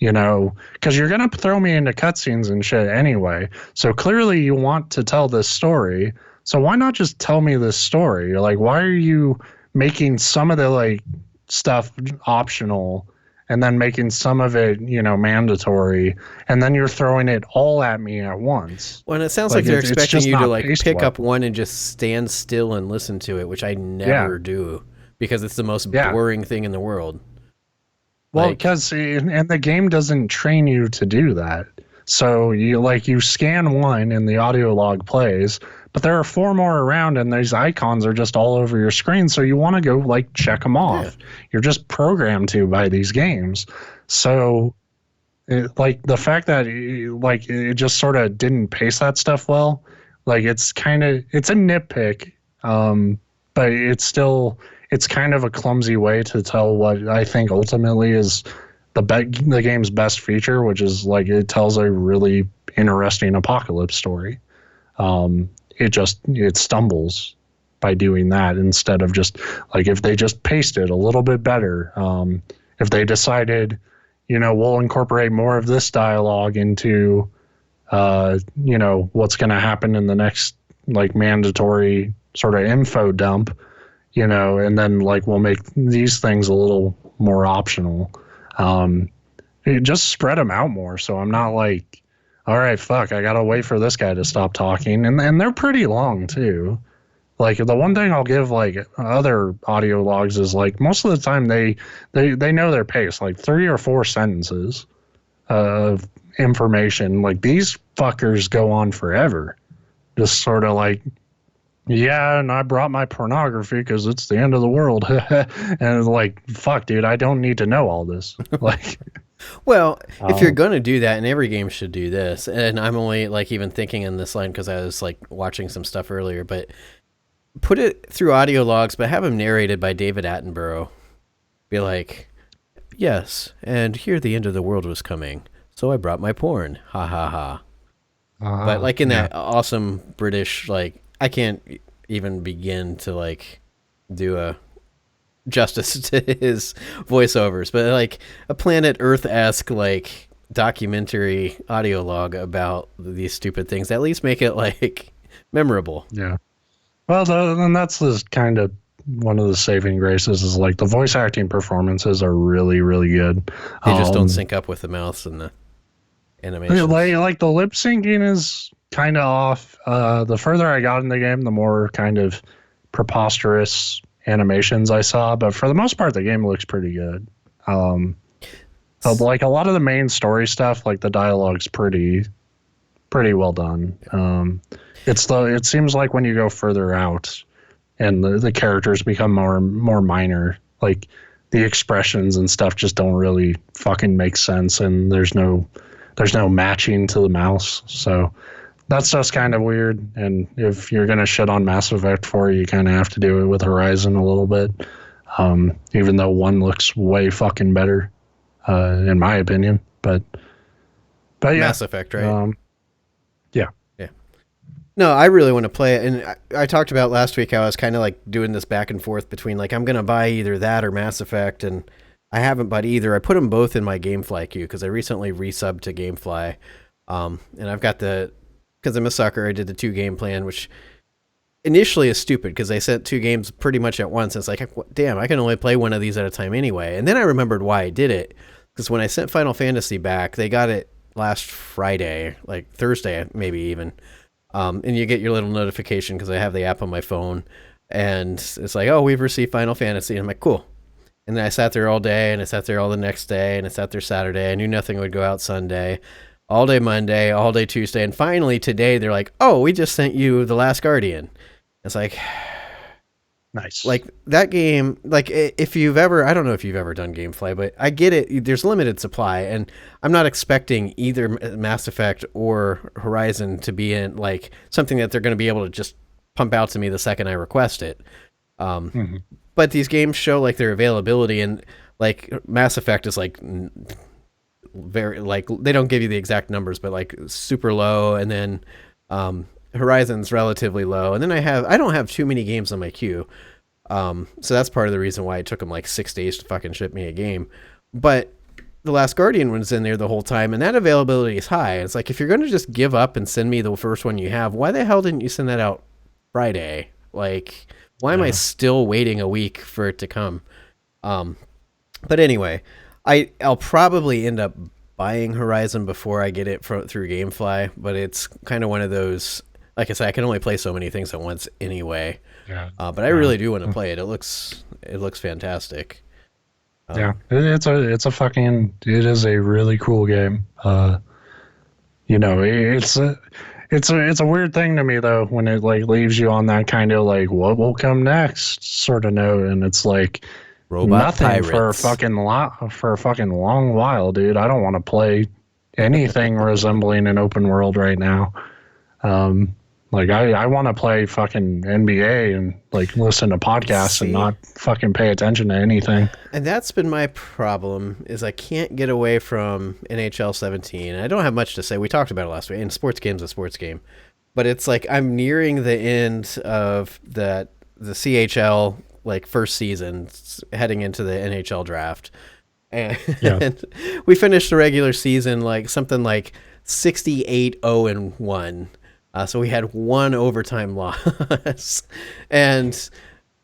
because you're going to throw me into cutscenes and shit anyway. So clearly you want to tell this story. So why not just tell me this story? Why are you making some of the stuff optional and then making some of it, mandatory, and then you're throwing it all at me at once. Well, and it sounds like they're expecting you to like pick well. up one and just stand still and listen to it, which I never do because it's the most boring thing in the world. Well, because and the game doesn't train you to do that. So you scan one and the audio log plays, but there are 4 more around and these icons are just all over your screen. So you want to go like check them off. Yeah. You're just programmed to by these games. So the fact that it just sort of didn't pace that stuff well, it's a nitpick, but it's kind of a clumsy way to tell what I think ultimately is the game's best feature, which is it tells a really interesting apocalypse story. It stumbles by doing that instead of just if they just paced it a little bit better. If they decided, we'll incorporate more of this dialogue into, what's going to happen in the next mandatory sort of info dump, and then we'll make these things a little more optional. Just spread them out more. So I'm not all right, fuck, I got to wait for this guy to stop talking. And they're pretty long too. The one thing I'll give other audio logs is most of the time they know their pace, 3 or 4 sentences of information. These fuckers go on forever. Just sort of yeah, and I brought my pornography because it's the end of the world. And fuck, dude, I don't need to know all this. Well, if you're going to do that, and every game should do this, and I'm only even thinking in this line because I was watching some stuff earlier, but put it through audio logs, but have them narrated by David Attenborough. Be yes, and here the end of the world was coming, so I brought my porn. Ha ha ha. But in that awesome British, I can't even begin to do a justice to his voiceovers, but a Planet Earth-esque documentary audio log about these stupid things, at least make it memorable. Yeah. Well, and that's kind of one of the saving graces is the voice acting performances are really, really good. They just don't sync up with the mouths and the animation. The lip syncing is kind of off. The further I got in the game, the more kind of preposterous animations I saw, but for the most part, the game looks pretty good. So a lot of the main story stuff, the dialogue's pretty well done. It seems like when you go further out and the characters become more minor, the expressions and stuff just don't really fucking make sense, and there's no matching to the mouse. So that's just kind of weird. And if you're going to shit on Mass Effect 4, you kind of have to do it with Horizon a little bit. Even though one looks way fucking better, in my opinion. But yeah. Mass Effect, right? Yeah. Yeah. No, I really want to play it. And I talked about last week how I was kind of doing this back and forth between I'm going to buy either that or Mass Effect. And I haven't bought either. I put them both in my Gamefly queue because I recently resubbed to Gamefly. And I've got because I'm a sucker, I did the 2-game plan, which initially is stupid because they sent 2 games pretty much at once. It's damn, I can only play one of these at a time anyway. And then I remembered why I did it, because when I sent Final Fantasy back, they got it last Friday, Thursday maybe even. And you get your little notification because I have the app on my phone. And it's oh, we've received Final Fantasy. And I'm cool. And then I sat there all day, and I sat there all the next day, and I sat there Saturday. I knew nothing would go out Sunday. All day Monday, all day Tuesday, and finally today they're oh, we just sent you The Last Guardian. It's nice. That game, if you've ever, I don't know if you've ever done Gamefly, but I get it. There's limited supply, and I'm not expecting either Mass Effect or Horizon to be in something that they're going to be able to just pump out to me the second I request it. But these games show their availability, and Mass Effect is very they don't give you the exact numbers, but super low, and then Horizon's relatively low, and then I don't have too many games on my queue, so that's part of the reason why it took them 6 days to fucking ship me a game. But The Last Guardian was in there the whole time, and that availability is high. It's if you're going to just give up and send me the first one you have, why the hell didn't you send that out Friday? Why am I still waiting a week for it to come? But anyway, I'll probably end up buying Horizon before I get it through GameFly, but it's kind of one of those. Like I said, I can only play so many things at once anyway. Yeah. But I really do want to play it. It looks fantastic. Yeah, it is a really cool game. It's a weird thing to me though when it like leaves you on that kind of like what will come next sort of note, and it's like Robot nothing pirates. for a fucking long while, dude. I don't want to play anything resembling an open world right now. Like I want to play fucking NBA and like listen to podcasts and not fucking pay attention to anything. And that's been my problem is I can't get away from NHL 17. I don't have much to say. We talked about it last week. And sports game's a sports game. But it's like I'm nearing the end of the CHL like first season heading into the NHL draft. And, and we finished the regular season like something like 68-0-1. So we had one overtime loss. And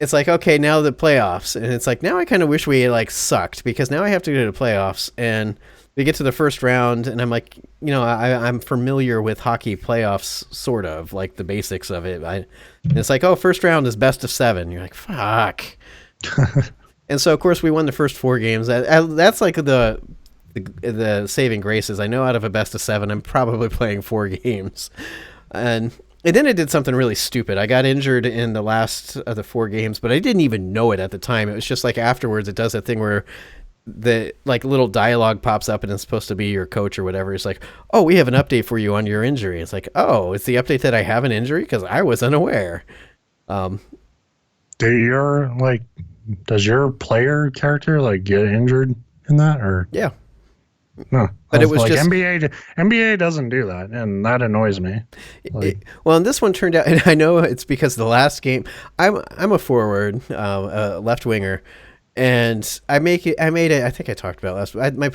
it's like, okay, now the playoffs. And it's like, now I kind of wish we like sucked because now I have to go to the playoffs. And we get to the first round and I'm like, I'm familiar with hockey playoffs, sort of like the basics of it. And it's like, oh, first round is best of 7. You're like, fuck. And so, of course, we won the first 4 games. That's like the saving graces. I know out of a best of 7, I'm probably playing 4 games. And then it did something really stupid. I got injured in the last of the 4 games, but I didn't even know it at the time. It was just like afterwards, it does that thing where the like little dialogue pops up and it's supposed to be your coach or whatever. It's like, oh, we have an update for you on your injury. It's like, oh, it's the update that I have an injury because I was unaware. Does your player character like get injured in that or? Yeah. No, but it was like just NBA doesn't do that, and that annoys me. Well, and this one turned out, and I know it's because the last game. I'm a forward, left winger, and I made it. I think I talked about it last. My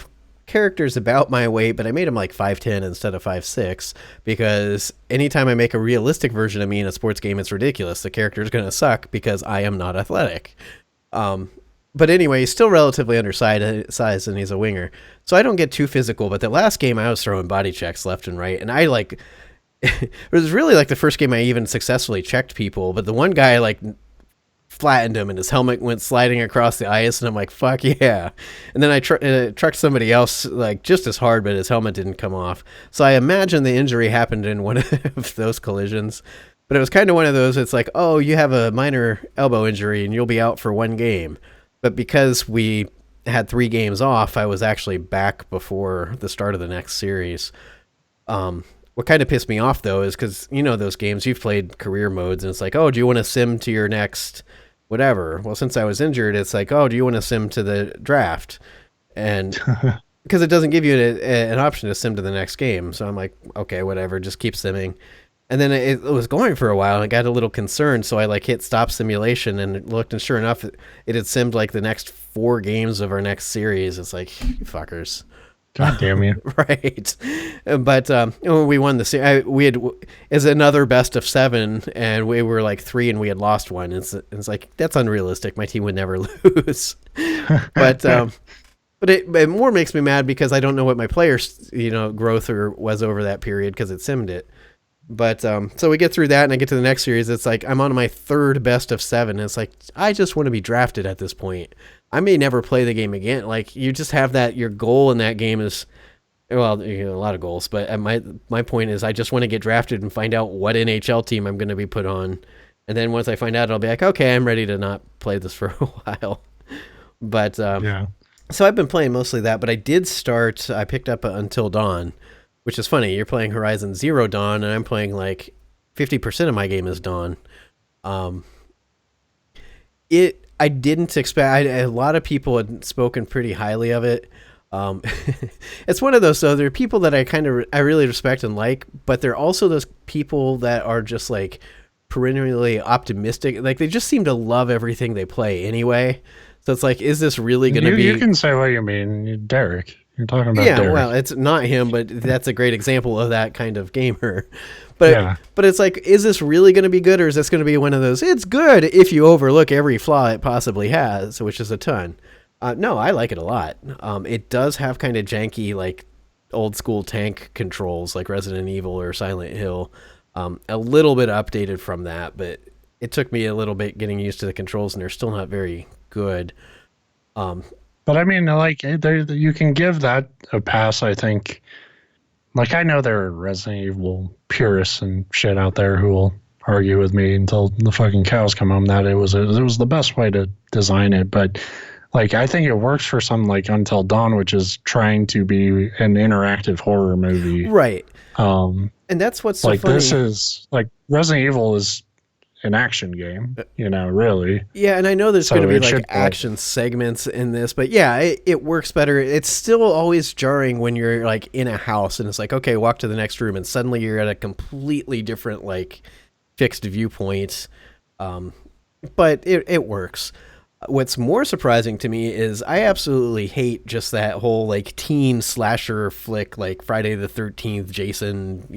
character's about my weight, but I made him like 5'10" instead of 5'6" because anytime I make a realistic version of me in a sports game, it's ridiculous. The character's going to suck because I am not athletic. But anyway, he's still relatively undersized, and he's a winger. So I don't get too physical, but the last game I was throwing body checks left and right, and I like it was really like the first game I even successfully checked people, but the one guy like flattened him and his helmet went sliding across the ice, and I'm like, fuck yeah. And then I trucked somebody else like just as hard, but his helmet didn't come off. So I imagine the injury happened in one of those collisions. But it was kind of one of those, it's like, oh, you have a minor elbow injury and you'll be out for 1 game. But because we had 3 games off, I was actually back before the start of the next series. What kind of pissed me off, though, is because, those games, you've played career modes, and it's like, oh, do you want to sim to your next whatever? Well, since I was injured, it's like, oh, do you want to sim to the draft? And because it doesn't give you an option to sim to the next game. So I'm like, okay, whatever, just keep simming. And then it was going for a while, and I got a little concerned, so I like hit stop simulation and looked, and sure enough, it had simmed like the next 4 games of our next series. It's like, you fuckers. God damn you. Right. But we won the series. We had is another best of 7, and we were like 3, and we had lost 1. It's like, that's unrealistic. My team would never lose. But it more makes me mad because I don't know what my players, growth was over that period because it simmed it. But so we get through that, and I get to the next series. It's like I'm on my 3rd best of 7. It's like I just want to be drafted at this point. I may never play the game again. Like you just have that. Your goal in that game is, well, a lot of goals. But my point is, I just want to get drafted and find out what NHL team I'm going to be put on. And then once I find out, I'll be like, okay, I'm ready to not play this for a while. But yeah. So I've been playing mostly that. But I did start. I picked up Until Dawn. Which is funny. You're playing Horizon Zero Dawn, and I'm playing like 50% of my game is Dawn. I didn't expect. A lot of people had spoken pretty highly of it. It's one of those. So there are people that I really respect and like, but there are also those people that are just like perennially optimistic. Like they just seem to love everything they play anyway. So it's like, is this really going to be? You can say what you mean, Derek. You're talking about Derek. Derek. Well, it's not him, but that's a great example of that kind of gamer. But it's like, is this really going to be good, or is this going to be one of those? It's good if you overlook every flaw it possibly has, which is a ton. No, I like it a lot. It does have kind of janky, like old school tank controls, like Resident Evil or Silent Hill. A little bit updated from that, but it took me a little bit getting used to the controls, and they're still not very good. Um, But I mean, like, you can give that a pass, I think. Like, I know there are Resident Evil purists and shit out there who will argue with me until the fucking cows come home that it was the best way to design it. But like, I think it works for something like Until Dawn, which is trying to be an interactive horror movie. right. Um, And that's what's so like funny. this is like Resident Evil is an action game, really. Yeah, and I know there's So going to be it like should action segments in this, but yeah, it works better. It's still always jarring when you're like in a house and it's like, okay, walk to the next room, and suddenly you're at a completely different like fixed viewpoint. But it works. What's more surprising to me is I absolutely hate just that whole like teen slasher flick, like Friday the 13th, Jason.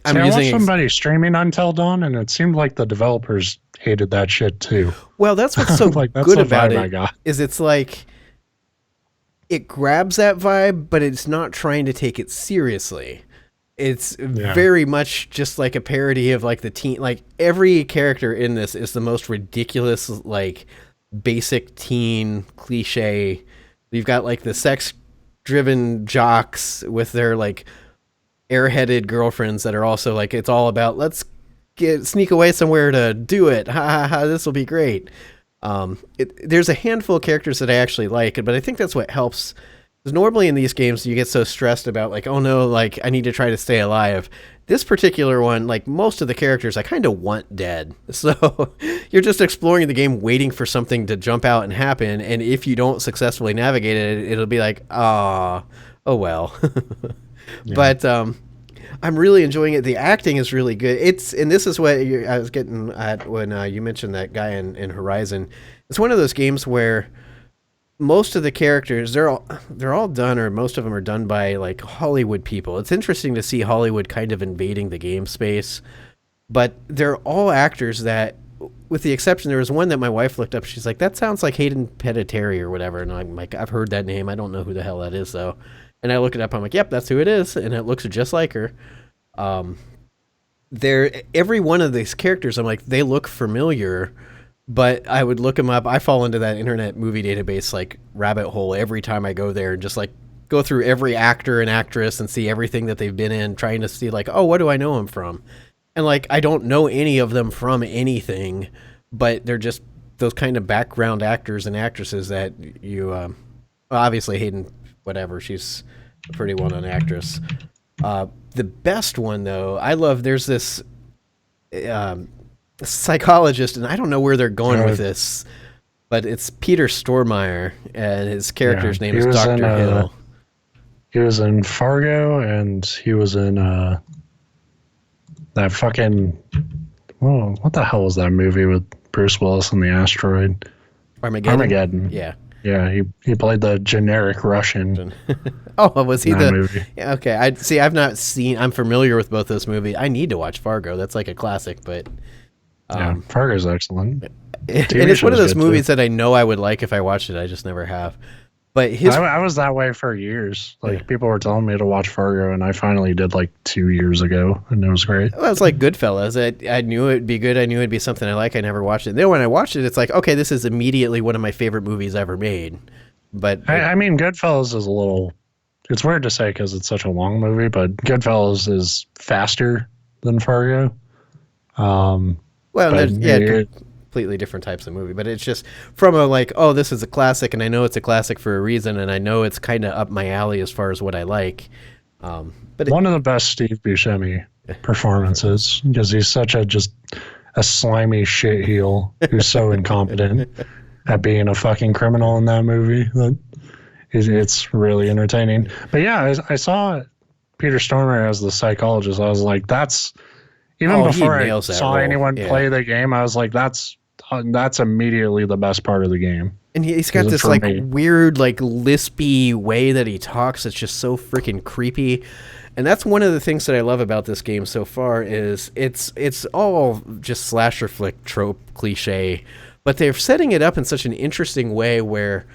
See, I watched somebody streaming Until Dawn, and it seemed like the developers hated that shit too. Well, that's what's so Like, that's good the about vibe I it got. is it's like it grabs that vibe, but it's not trying to take it seriously. It's very much just like a parody of like the teen. Like every character in this is the most ridiculous, like basic teen cliche. You've got like the sex-driven jocks with their like airheaded girlfriends that are also like, it's all about let's sneak away somewhere to do it. Ha ha ha! This will be great. There's a handful of characters that I actually like, but I think that's what helps. Because normally in these games you get so stressed about like, oh no, like I need to try to stay alive. This particular one, like most of the characters, I kind of want dead. So you're just exploring the game, waiting for something to jump out and happen. And if you don't successfully navigate it, it'll be like, oh well. Yeah. But I'm really enjoying it. The acting is really good. And this is what I was getting at when you mentioned that guy in Horizon. It's one of those games where most of the characters they're all done, or most of them are done by like Hollywood people. It's interesting to see Hollywood kind of invading the game space, but they're all actors that, with the exception, there was one that my wife looked up. She's like, that sounds like Hayden Panettiere or whatever, and I'm like, I've heard that name. I don't know who the hell that is though. And I look it up. I'm like, yep, that's who it is, and it looks just like her. Every one of these characters, I'm like, they look familiar. But I would look them up. I fall into that Internet Movie Database like rabbit hole every time I go there, and just like go through every actor and actress and see everything that they've been in, trying to see like, oh, what do I know them from? And like, I don't know any of them from anything, but they're just those kind of background actors and actresses that you, well, obviously Hayden, whatever, she's a pretty well-known actress. The best one though, I love. There's this. Psychologist, and I don't know where they're going with this, but it's Peter Stormare, and his character's name is Dr. Hill. He was in Fargo, and he was in that fucking, what the hell was that movie with Bruce Willis and the asteroid? Armageddon. Yeah, he played the generic Russian. Oh, was he the movie? Yeah, okay. I've not seen. I'm familiar with both those movies. I need to watch Fargo. That's like a classic, but yeah, Fargo's excellent. And it's one of those movies that I know I would like if I watched it. I just never have. But I was that way for years. Like, people were telling me to watch Fargo, and I finally did like 2 years ago, and it was great. Well, it's like Goodfellas. I knew it'd be good. I knew it'd be something I like. I never watched it. Then when I watched it, it's like, okay, this is immediately one of my favorite movies ever made. But I mean, Goodfellas is a little. It's weird to say because it's such a long movie, but Goodfellas is faster than Fargo. Well, completely different types of movie, but it's just from a like, oh, this is a classic, and I know it's a classic for a reason, and I know it's kind of up my alley as far as what I like. But one of the best Steve Buscemi performances, because he's such a slimy shit heel who's so incompetent at being a fucking criminal in that movie. It's really entertaining. But yeah, I saw Peter Stormare as the psychologist. I was like, that's. Even before I saw anyone play the game, I was like, that's immediately the best part of the game. And he's got this like weird, like lispy way that he talks. It's just so freaking creepy. And that's one of the things that I love about this game so far is it's all just slasher flick trope cliche, but they're setting it up in such an interesting way where,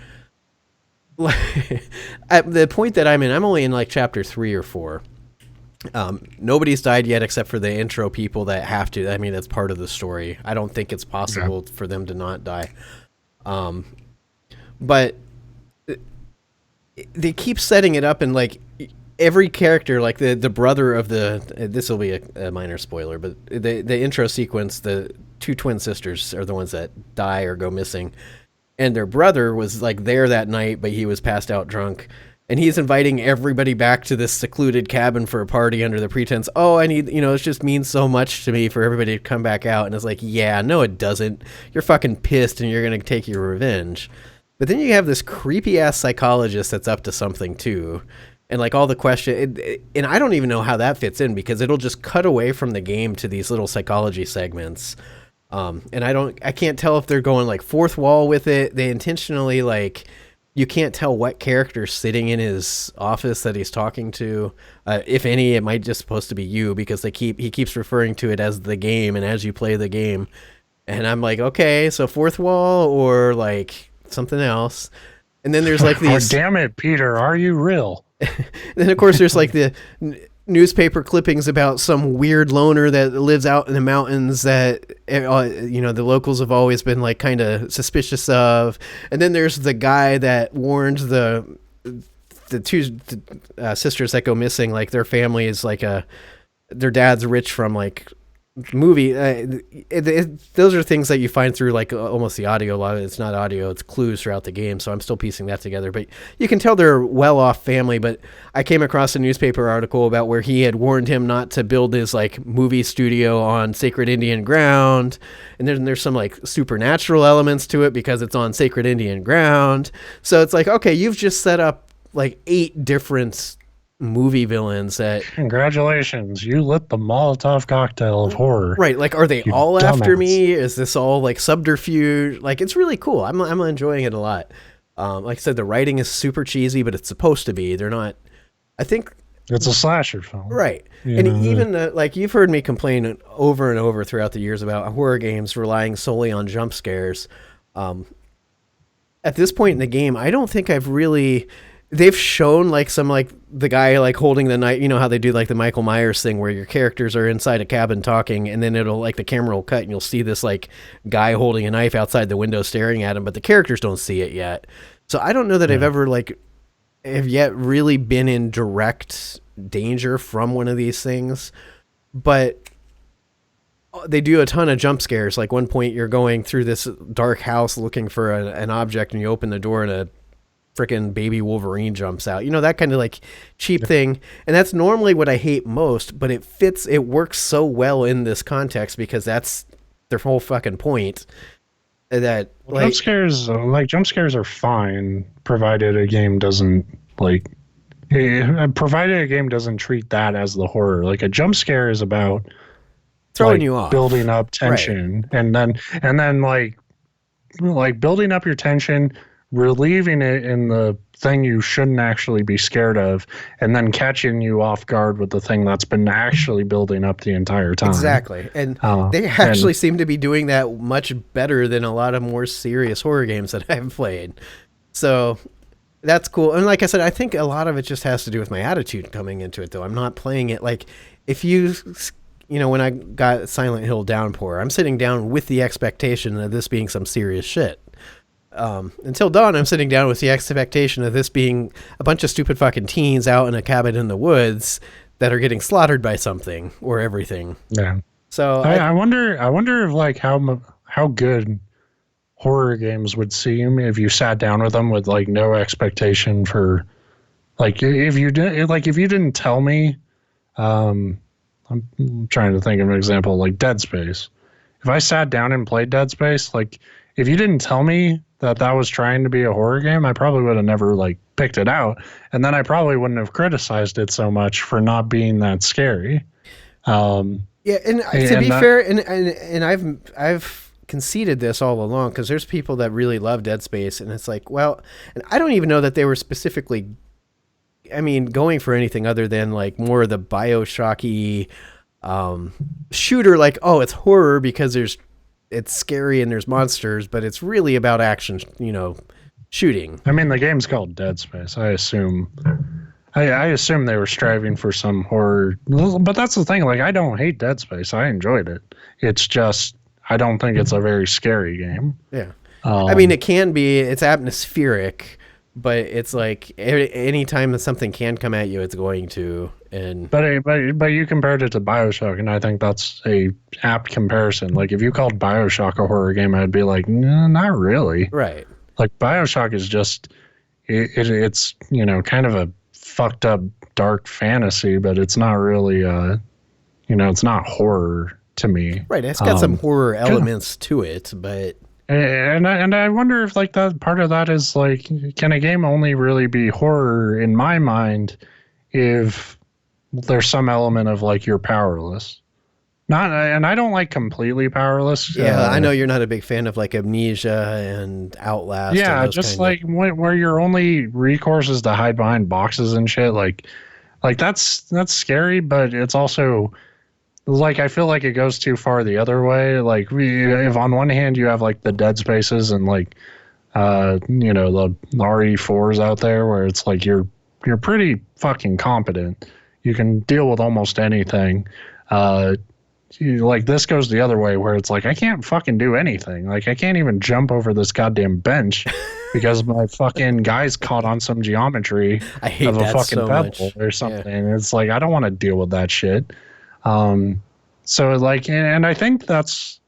at the point that I'm in, I'm only in like chapter 3 or 4. Nobody's died yet except for the intro people that have to. I mean, that's part of the story. I don't think it's possible for them to not die. But they keep setting it up, and like every character, like the brother of this will be a minor spoiler, but the intro sequence, the 2 twin sisters are the ones that die or go missing, and their brother was like there that night, but he was passed out drunk. And he's inviting everybody back to this secluded cabin for a party under the pretense, oh, I need, it just means so much to me for everybody to come back out. And it's like, yeah, no, it doesn't. You're fucking pissed and you're going to take your revenge. But then you have this creepy ass psychologist that's up to something too. And like all the question, and I don't even know how that fits in because it'll just cut away from the game to these little psychology segments. And I can't tell if they're going like fourth wall with it. They intentionally like, you can't tell what character's sitting in his office that he's talking to. If any, it might just supposed to be you because he keeps referring to it as the game and as you play the game. And I'm like, okay, so fourth wall or like something else. And then there's like these. Oh, damn it, Peter, are you real? Then of course there's like the newspaper clippings about some weird loner that lives out in the mountains that the locals have always been like kind of suspicious of. And then there's the guy that warned the 2 sisters that go missing, like their family is like their dad's rich from like movie. Those are things that you find through like almost the audio. A lot of it's not audio, it's clues throughout the game, so I'm still piecing that together, but you can tell they're well-off family. But I came across a newspaper article about where he had warned him not to build his like movie studio on sacred Indian ground, and then there's some like supernatural elements to it because it's on sacred Indian ground. So it's like, okay, you've just set up like 8 different movie villains that congratulations, you lit the Molotov cocktail of horror. Right, like are they all after me? Is this all like subterfuge? Like it's really cool. I'm enjoying it a lot. Like I said, the writing is super cheesy, but it's supposed to be. They're not. I think it's a slasher film, right? And even like you've heard me complain over and over throughout the years about horror games relying solely on jump scares. At this point in the game, I don't think I've really. They've shown like some like the guy like holding the knife, how they do like the Michael Myers thing where your characters are inside a cabin talking, and then it'll like the camera will cut and you'll see this like guy holding a knife outside the window staring at him, but the characters don't see it yet. So I don't know that I've ever have yet really been in direct danger from one of these things, but they do a ton of jump scares. Like one point you're going through this dark house looking for an object, and you open the door and a freaking baby Wolverine jumps out, that kind of like cheap thing. And that's normally what I hate most, but it works so well in this context because that's their whole fucking point. That jump scares are fine provided a game doesn't provided a game doesn't treat that as the horror. Like a jump scare is about throwing you off, building up tension, right. and then like building up your tension, relieving it in the thing you shouldn't actually be scared of, and then catching you off guard with the thing that's been actually building up the entire time. Exactly. And they actually seem to be doing that much better than a lot of more serious horror games that I've played. So that's cool. And like I said, I think a lot of it just has to do with my attitude coming into it, though. I'm not playing it like if when I got Silent Hill Downpour, I'm sitting down with the expectation of this being some serious shit. Until Dawn, I'm sitting down with the expectation of this being a bunch of stupid fucking teens out in a cabin in the woods that are getting slaughtered by something or everything. Yeah. So I wonder if like how good horror games would seem if you sat down with them with like no expectation for, like if you didn't tell me, I'm trying to think of an example like Dead Space. If I sat down and played Dead Space, like if you didn't tell me that was trying to be a horror game, I probably would have never like picked it out, and then I probably wouldn't have criticized it so much for not being that scary. Yeah, and to be fair, and I've conceded this all along because there's people that really love Dead Space, and it's like, well, and I don't even know that they were specifically, going for anything other than like more of the BioShocky shooter, like, oh, it's horror because there's it's scary and there's monsters, but it's really about action, shooting. I mean, the game's called Dead Space. I assume they were striving for some horror, but that's the thing. Like, I don't hate Dead Space. I enjoyed it. It's just I don't think it's a very scary game. Yeah, I mean, it can be. It's atmospheric, but it's like anytime that something can come at you, it's going to. And but you compared it to BioShock, and I think that's a apt comparison. Like, if you called BioShock a horror game, I'd be like, no, not really. right. Like, BioShock is just it's kind of a fucked up dark fantasy, but it's not really it's not horror to me. Right, it's got some horror elements to it, but and I wonder if like that part of that is like, can a game only really be horror in my mind if there's some element of like you're powerless? Not, and I don't like completely powerless. Yeah, I know you're not a big fan of like Amnesia and Outlast. Yeah, and just like where your only recourse is to hide behind boxes and shit. Like that's scary, but it's also like I feel like it goes too far the other way. Like if on one hand you have like the Dead Spaces and like the RE4s out there where it's like you're pretty fucking competent. You can deal with almost anything. Like this goes the other way where it's like I can't fucking do anything. Like I can't even jump over this goddamn bench because my fucking guy's caught on some geometry of a fucking so pebble or something. Yeah. It's like I don't want to deal with that shit. So like, and I think that's,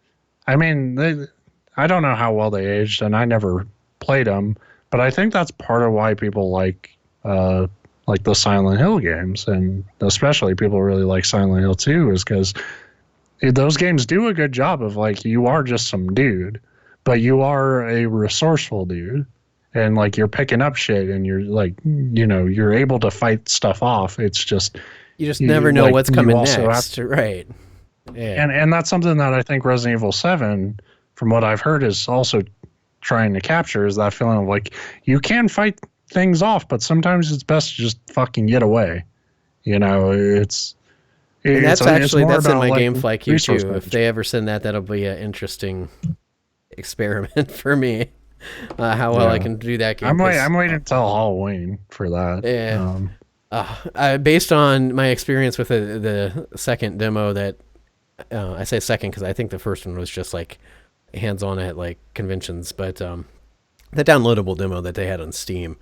I mean, I don't know how well they aged, and I never played them, but I think that's part of why people like the Silent Hill games, and especially people really like Silent Hill 2 is because those games do a good job of like, you are just some dude, but you are a resourceful dude, and like you're picking up shit, and you're like, you're able to fight stuff off. It's just you just never know what's coming next, right? Yeah, and that's something that I think Resident Evil 7, from what I've heard, is also trying to capture, is that feeling of like you can fight things off, but sometimes it's best to just fucking get away. And that's in my like, Gamefly queue too. If they ever send that, that'll be an interesting experiment for me. How well I can do that game. I'm waiting until Halloween for that. Yeah. Based on my experience with the second demo that I say second because I think the first one was just like hands-on at like conventions, but the downloadable demo that they had on Steam,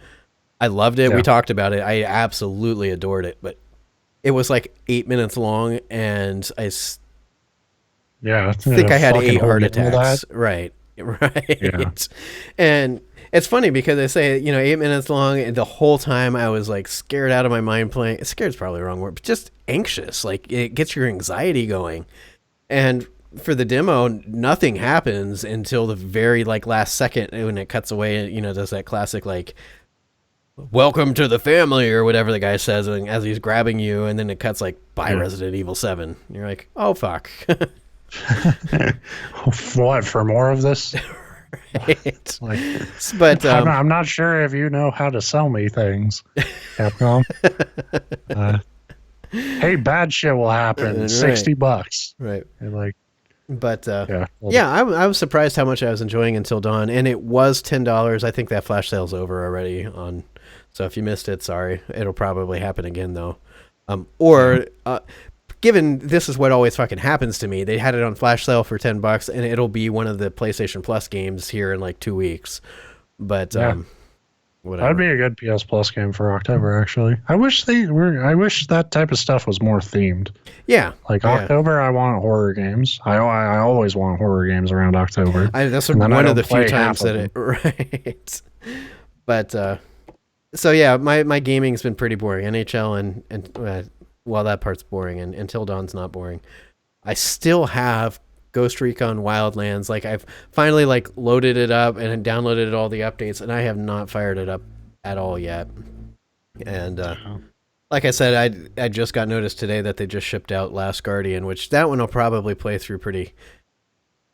I loved it. Yeah. We talked about it. I absolutely adored it, but it was like 8 minutes long, and I think I had 8 heart attacks. Right. Yeah. And it's funny because they say, 8 minutes long, and the whole time I was like scared out of my mind playing. Scared's probably the wrong word, but just anxious. Like it gets your anxiety going. And for the demo, nothing happens until the very like last second when it cuts away, does that classic like welcome to the family or whatever the guy says as he's grabbing you, and then it cuts like by Resident Evil 7. You're like, oh fuck. What, for more of this? Right. But I'm not sure if you know how to sell me things, Capcom. Hey, bad shit will happen. Right. $60. Right. And like, but I was surprised how much I was enjoying Until Dawn, and it was $10. I think that flash sale's over already on. So if you missed it, sorry. It'll probably happen again though. Given this is what always fucking happens to me, they had it on flash sale for $10, and it'll be one of the PlayStation Plus games here in like 2 weeks. But whatever. That'd be a good PS Plus game for October. Actually, I wish that type of stuff was more themed. Yeah, like October, I want horror games. I always want horror games around October. That's one of the few times that it right. But so yeah, my gaming's been pretty boring. NHL and well, that part's boring, and Until Dawn's not boring. I still have Ghost Recon Wildlands. Like I've finally like loaded it up and downloaded all the updates, and I have not fired it up at all yet. And like I said, I just got notice today that they just shipped out Last Guardian, which that one I'll probably play through pretty.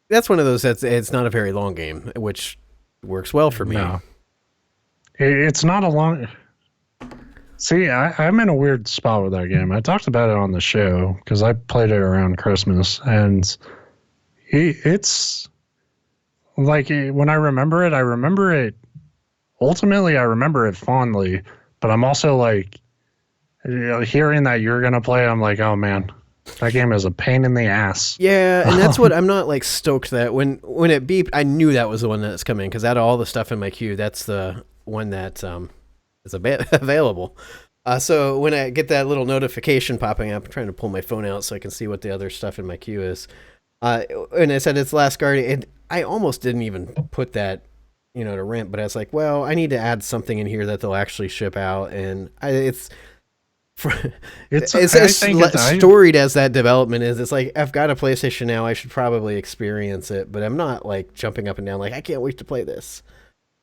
That's one of those it's not a very long game, which works well for me. No. It's not a long. See, I'm in a weird spot with that game. I talked about it on the show because I played it around Christmas, and it's like when I remember it. Ultimately, I remember it fondly, but I'm also like, hearing that you're gonna play, I'm like, oh man, that game is a pain in the ass. Yeah, and that's what I'm not like stoked that when it beeped, I knew that was the one that's coming because out of all the stuff in my queue, that's the one that is available. So when I get that little notification popping up, I'm trying to pull my phone out so I can see what the other stuff in my queue is. And it said it's Last Guardian, and I almost didn't even put that, to rent, but I was like, well, I need to add something in here that they'll actually ship out, and it's storied as that development is. It's like, I've got a PlayStation now, I should probably experience it, but I'm not like jumping up and down like I can't wait to play this.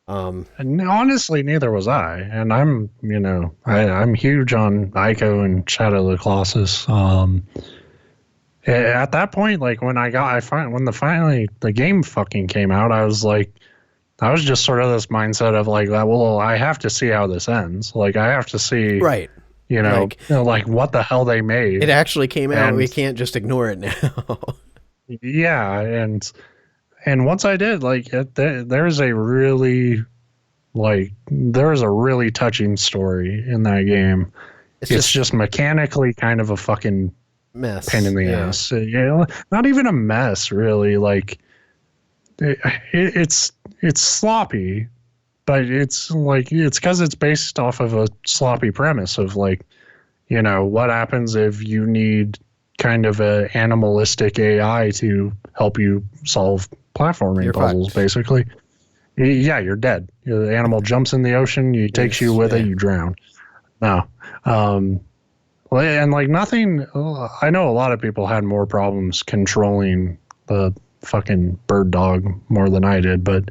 And honestly, neither was I. And I'm, I'm huge on Ico and Shadow of the Colossus. At that point, like when the game fucking came out, I was just sort of this mindset of like, well, I have to see how this ends. Like, I have to see, right. Like what the hell they made. It actually came out. We can't just ignore it now. Yeah, and once I did, like, there's a really touching story in that game. It's just mechanically kind of a fucking mess, pain in the ass. Not even a mess, really. Like, it's sloppy, but it's because it's based off of a sloppy premise of like, what happens if you need kind of a animalistic AI to help you solve platforming puzzles, basically. Yeah, you're dead. The animal jumps in the ocean, takes you with it, you drown. No. And like nothing, I know a lot of people had more problems controlling the fucking bird dog more than I did, but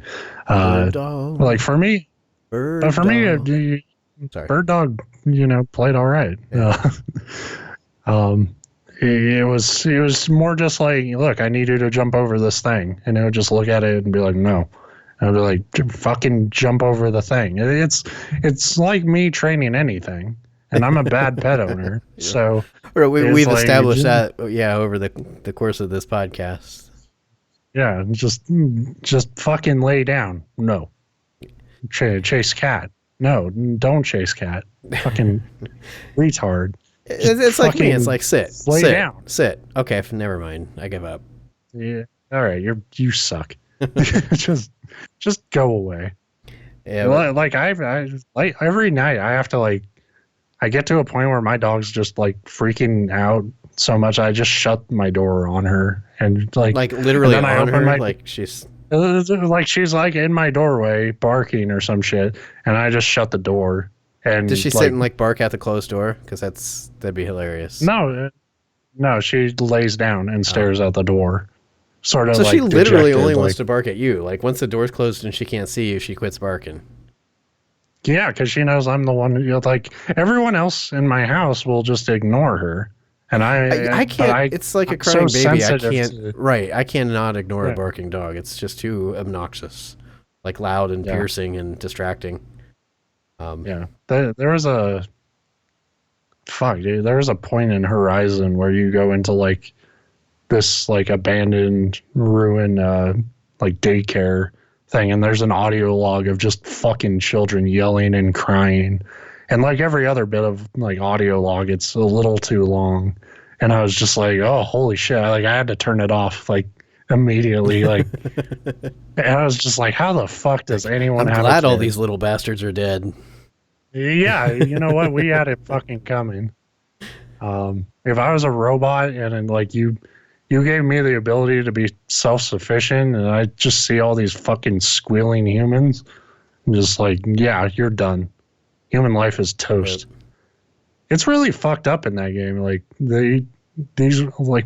like for me, bird dog, played all right. Yeah. It was more just like, look, I need you to jump over this thing, and it would just look at it and be like, no. I'd be like, fucking jump over the thing. It's like me training anything, and I'm a bad pet owner. Yeah. So we've established that, over the course of this podcast. Yeah, just fucking lay down. No, chase cat. No, don't chase cat. Fucking retard. It's like me. It's like sit down. Sit. Okay, never mind. I give up. Yeah. All right. You suck. just go away. Yeah. Like I like every night I have to I get to a point where my dog's just like freaking out so much I just shut my door on her and like literally on her. Like she's like in my doorway barking or some shit, and I just shut the door. And does she sit and bark at the closed door? Because that'd be hilarious. No, she lays down and stares out the door. Sort of. So she literally only wants to bark at you. Like once the door's closed and she can't see you, she quits barking. Yeah, because she knows I'm the one who, everyone else in my house will just ignore her, and I can't. It's like a crying baby. I can't. Right, I cannot ignore a barking dog. It's just too obnoxious, like loud and piercing and distracting. There was a point in Horizon where you go into this abandoned ruin daycare thing, and there's an audio log of just fucking children yelling and crying, and like every other bit of audio log, it's a little too long, and I was just like, oh holy shit, I had to turn it off immediately, and I was just like, how the fuck does anyone I'm glad all these little bastards are dead. Yeah, you know what? We had it fucking coming. If I was a robot and you gave me the ability to be self-sufficient and I just see all these fucking squealing humans, I'm just like, yeah, you're done. Human life is toast. Yep. It's really fucked up in that game.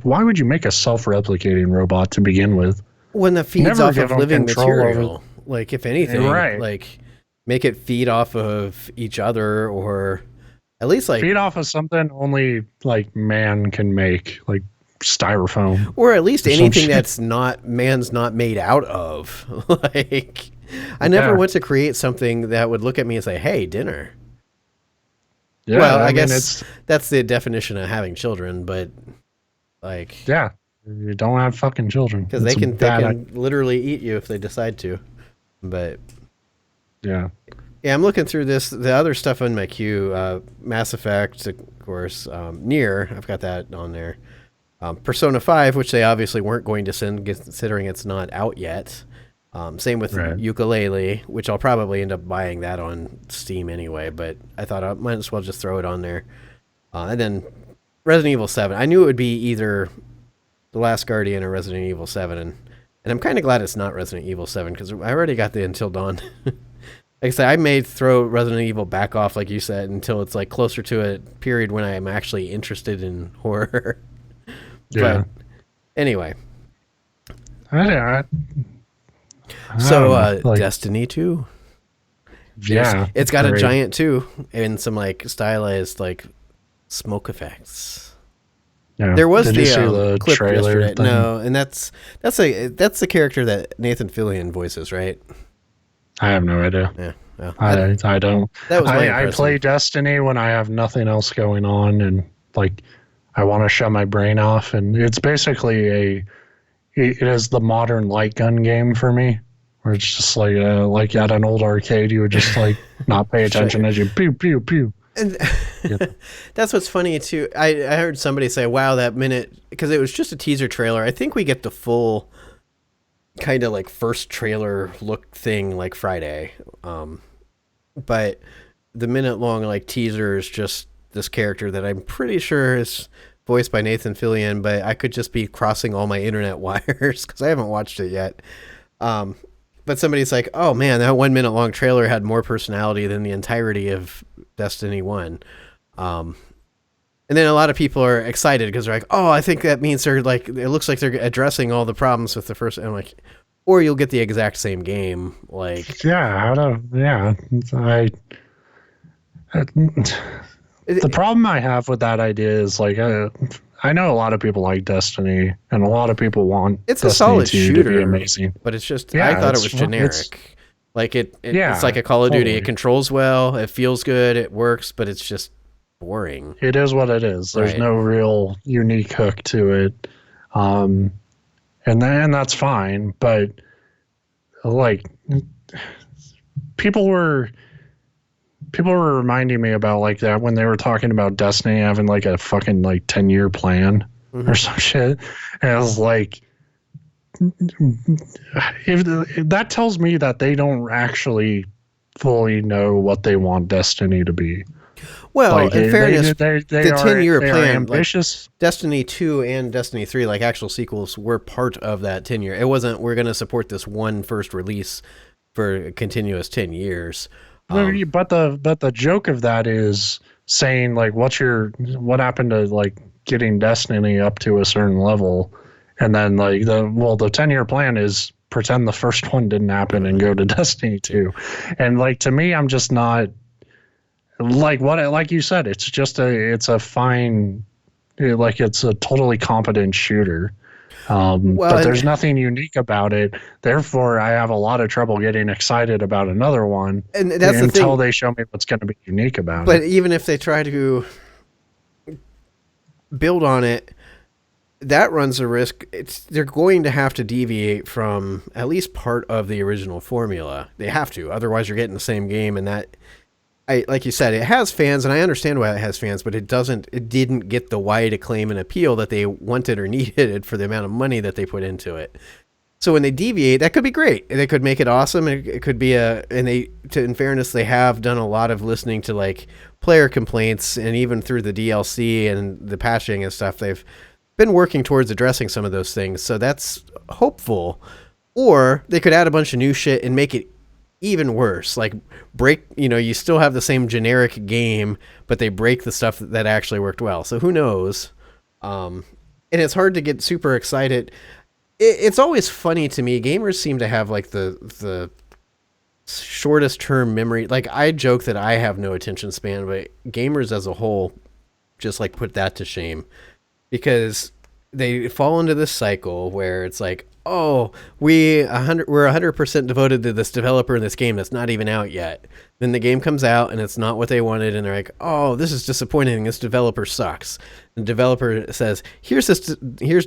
Why would you make a self-replicating robot to begin with? When that feeds off of living material. If anything, right. Make it feed off of each other, or at least feed off of something only man can make, styrofoam, or at least anything that's not man's not made out of. I never went to create something that would look at me and say, "Hey, dinner." Yeah, well, I guess that's the definition of having children, but yeah, You don't have fucking children. Because It's a they bad can literally eat you if they decide to. But yeah. yeah, I'm looking through this. The other stuff in my queue, Mass Effect, of course, Nier, I've got that on there. Persona 5, which they obviously weren't going to send, considering it's not out yet. Same with Right. Yooka-Laylee, which I'll probably end up buying that on Steam anyway, but I thought I might as well just throw it on there. And then Resident Evil 7. I knew it would be either The Last Guardian or Resident Evil 7, and I'm kind of glad it's not Resident Evil 7, because I already got the Until Dawn. Like I said, I may throw Resident Evil back off, like you said, until it's like closer to a period when I am actually interested in horror. Yeah. But anyway, I so don't know, like, Destiny 2. yeah. It's got a great. giant 2 and some like stylized like smoke effects. Yeah. There was Did the, you see the clip trailer yesterday. thing? No, and that's the character that Nathan Fillion voices, right? I have no idea. Yeah. Well, I don't. that was my I impression. play Destiny when I have nothing else going on, and like I want to shut my brain off. And it's basically it is the modern light gun game for me, where it's just like at an old arcade, you would just like not pay attention as you pew pew pew. And Yeah. that's what's funny too. I heard somebody say, "Wow, that minute," because it was just a teaser trailer. I think we get the full kind of like first trailer look thing like Friday, but the minute long like teaser is just this character that I'm pretty sure is voiced by Nathan Fillion, but I could just be crossing all my internet wires because I haven't watched it yet. But somebody's like, "Oh man, that 1 minute long trailer had more personality than the entirety of Destiny 1." And then a lot of people are excited because they're like, "Oh, I think that means they're like, it looks like they're addressing all the problems with the first." And I'm like, or you'll get the exact same game. Like, Yeah, I don't. Yeah, the problem I have with that idea is like I know a lot of people like Destiny, and a lot of people want it's a Destiny solid 2 shooter, to be amazing. but it's just, Yeah, I thought it it's was fun. generic. Like Yeah, it's like a Call of Duty. totally. It controls well, it feels good, it works, but it's just boring. It is what it is. There's Right. no real unique hook to it, and then that's fine. But like people were reminding me about like that when they were talking about Destiny having like a fucking like 10-year plan or some shit. And I was like, if that tells me that they don't actually fully know what they want Destiny to be. Well, Like, in fairness, they the 10-year they are plan, like, ambitious. Destiny 2 and Destiny 3, like actual sequels, were part of that 10-year. It wasn't, we're going to support this one first release for a continuous 10 years. But the joke of that is saying like, what happened to like getting Destiny up to a certain level, and then like the 10-year plan is pretend the first one didn't happen and go to Destiny 2, and like to me, I'm just not like you said, it's a fine, like it's a totally competent shooter. But there's nothing unique about it. Therefore, I have a lot of trouble getting excited about another one And that's the until thing. they show me what's going to be unique about But it. even if they try to build on it, that runs a risk. They're going to have to deviate from at least part of the original formula. They have to, otherwise you're getting the same game. And that, like you said, it has fans, and I understand why it has fans, but it didn't get the wide acclaim and appeal that they wanted or needed for the amount of money that they put into it. So when they deviate, that could be great. They could make it awesome. It could be in fairness, they have done a lot of listening to like player complaints, and even through the DLC and the patching and stuff, they've been working towards addressing some of those things. So that's hopeful. Or they could add a bunch of new shit and make it even worse. Like you still have the same generic game, but they break the stuff that actually worked well. So who knows? And it's hard to get super excited. It's always funny to me. Gamers seem to have like the shortest term memory. Like I joke that I have no attention span, but gamers as a whole just like put that to shame, because they fall into this cycle where it's like, oh, we're 100% devoted to this developer in this game that's not even out yet. Then the game comes out and it's not what they wanted, and they're like, oh, this is disappointing. This developer sucks. The developer says, here's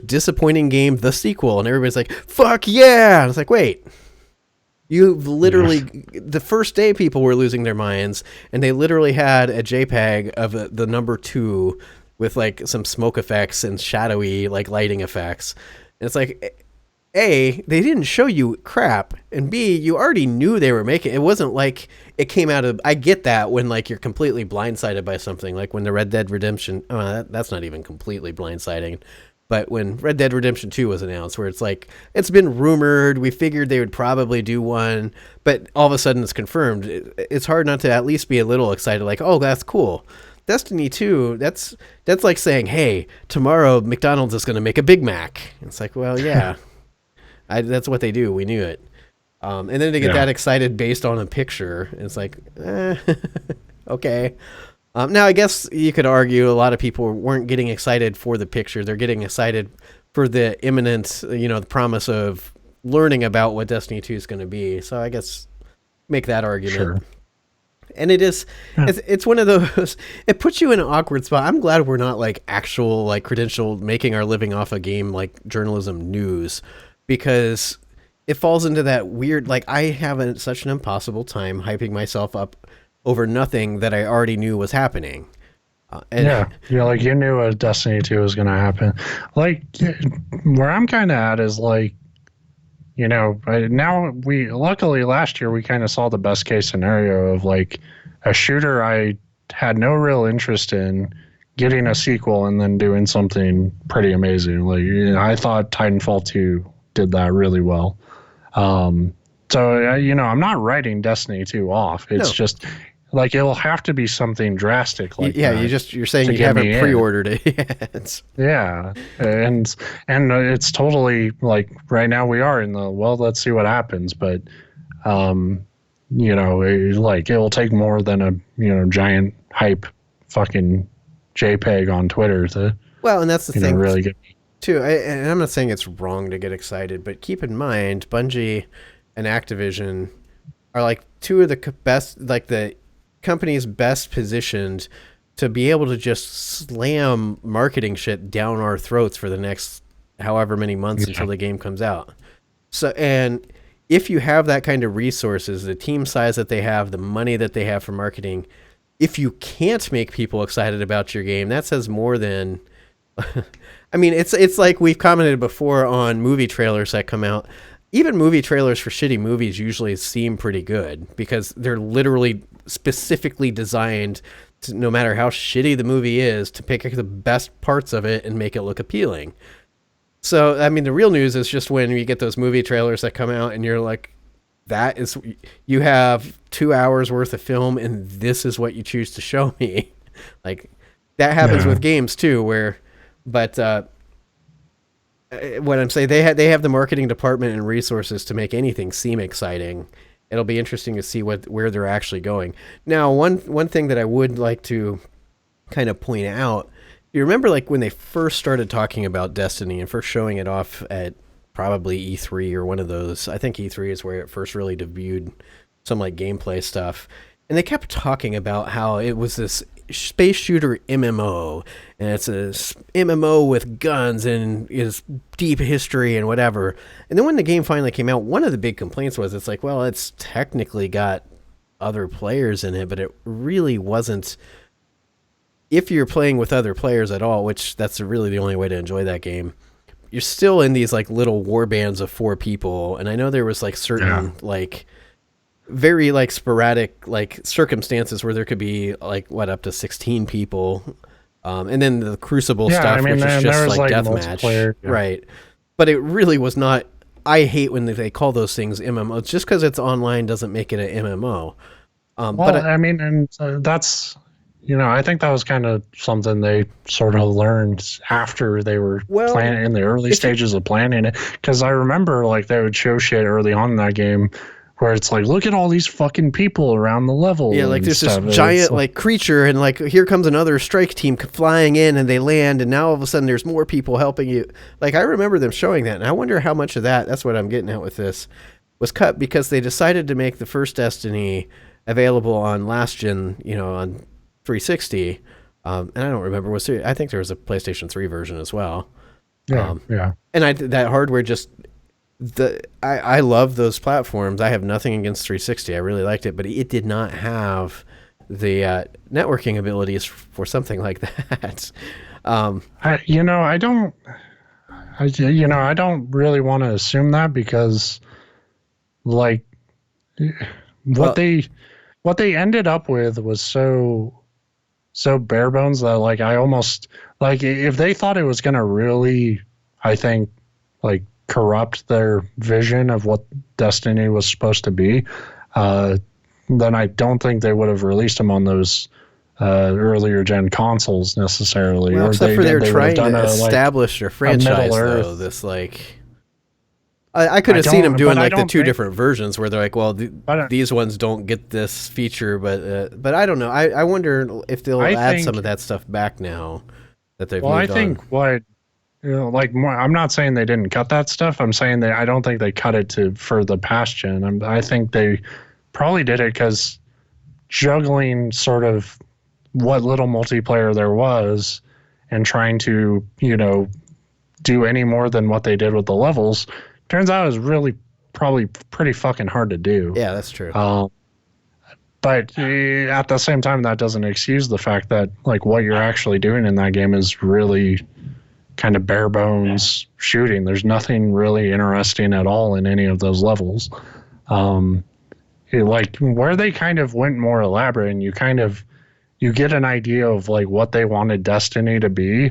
disappointing game, the sequel, and everybody's like, fuck yeah! And it's like, wait. You've literally, the first day people were losing their minds, and they literally had a JPEG of the number 2 with like some smoke effects and shadowy like lighting effects. And it's like, A, they didn't show you crap, and B, you already knew they were making it. It wasn't like it came out of, I get that when like you're completely blindsided by something, like when the Red Dead Redemption, that's not even completely blindsiding. But when Red Dead Redemption 2 was announced, where it's like, it's been rumored, we figured they would probably do one, but all of a sudden it's confirmed. It's hard not to at least be a little excited, like, oh, that's cool. Destiny 2, that's like saying, hey, tomorrow McDonald's is going to make a Big Mac. It's like, well, yeah, that's what they do. We knew it. And then to get that excited based on a picture, it's like, okay. Now, I guess you could argue a lot of people weren't getting excited for the picture. They're getting excited for the imminent, the promise of learning about what Destiny 2 is going to be. So I guess make that argument. Sure. And it is, it's one of those, it puts you in an awkward spot. I'm glad we're not like actual, like credentialed, making our living off a game like journalism news, because it falls into that weird, like I have such an impossible time hyping myself up over nothing that I already knew was happening. Like you knew a Destiny 2 was going to happen. Like where I'm kind of at is like, now luckily last year we kind of saw the best case scenario of like a shooter I had no real interest in getting a sequel and then doing something pretty amazing. Like I thought Titanfall 2 did that really well. So I'm not writing Destiny 2 off. It's just like it'll have to be something drastic like that. You're saying you haven't pre-ordered it yet. Yeah. And it's totally like right now we are in the let's see what happens, but like it will take more than a giant hype fucking JPEG on Twitter to and that's the thing really get me too. And I'm not saying it's wrong to get excited, but keep in mind Bungie and Activision are like two of the best, like the companies best positioned to be able to just slam marketing shit down our throats for the next however many months until the game comes out. So, and if you have that kind of resources, the team size that they have, the money that they have for marketing, if you can't make people excited about your game, that says more than I mean, it's like we've commented before on movie trailers that come out. Even movie trailers for shitty movies usually seem pretty good because they're literally specifically designed to, no matter how shitty the movie is, to pick the best parts of it and make it look appealing. So, I mean, the real news is just when you get those movie trailers that come out and you're like, you have 2 hours worth of film and this is what you choose to show me. Like, that happens with games too, but what I'm saying, they have the marketing department and resources to make anything seem exciting. It'll be interesting to see where they're actually going. Now, one thing that I would like to kind of point out, you remember like when they first started talking about Destiny and first showing it off at probably E3 or one of those, I think E3 is where it first really debuted some like gameplay stuff. And they kept talking about how it was this space shooter MMO, and it's a MMO with guns and is deep history and whatever. And then when the game finally came out, one of the big complaints was it's like, well, it's technically got other players in it, but it really wasn't. If you're playing with other players at all, which that's really the only way to enjoy that game, you're still in these like little war bands of 4 people. And I know there was like certain like very like sporadic like circumstances where there could be like up to 16 people, and then the Crucible stuff, which is just like deathmatch, right? But it really was not. I hate when they call those things MMO. Just because it's online doesn't make it an MMO. That's I think that was kind of something they sort of learned after they were planning in the early stages of planning it. Because I remember like they would show shit early on in that game where it's like, look at all these fucking people around the level. Yeah, like and there's stuff. this giant like creature, and like here comes another strike team flying in, and they land, and now all of a sudden there's more people helping you. Like I remember them showing that, and I wonder how much of that's what I'm getting at with this, was cut because they decided to make the first Destiny available on last gen, on 360. And I don't remember, I think there was a PlayStation 3 version as well. Yeah. And that hardware just I love those platforms. I have nothing against 360. I really liked it, but it did not have the networking abilities for something like that. I don't really want to assume that because, like, what they ended up with was so bare bones that, like, I almost, like, if they thought it was going to really, I think, like, corrupt their vision of what Destiny was supposed to be, then I don't think they would have released them on those earlier gen consoles necessarily. Well, except for they're trying to establish their franchise, though. This, like, I could have seen them doing like the two different versions where they're like, well, these ones don't get this feature, but I don't know. I wonder if they'll add some of that stuff back now that they've moved on. I think I'm not saying they didn't cut that stuff. I'm saying I don't think they cut it for the past gen. I think they probably did it because juggling sort of what little multiplayer there was and trying to, do any more than what they did with the levels, turns out it was really probably pretty fucking hard to do. Yeah, that's true. But at the same time, that doesn't excuse the fact that, like, what you're actually doing in that game is really kind of bare bones shooting. There's nothing really interesting at all in any of those levels. Like, where they kind of went more elaborate and you get an idea of, like, what they wanted Destiny to be.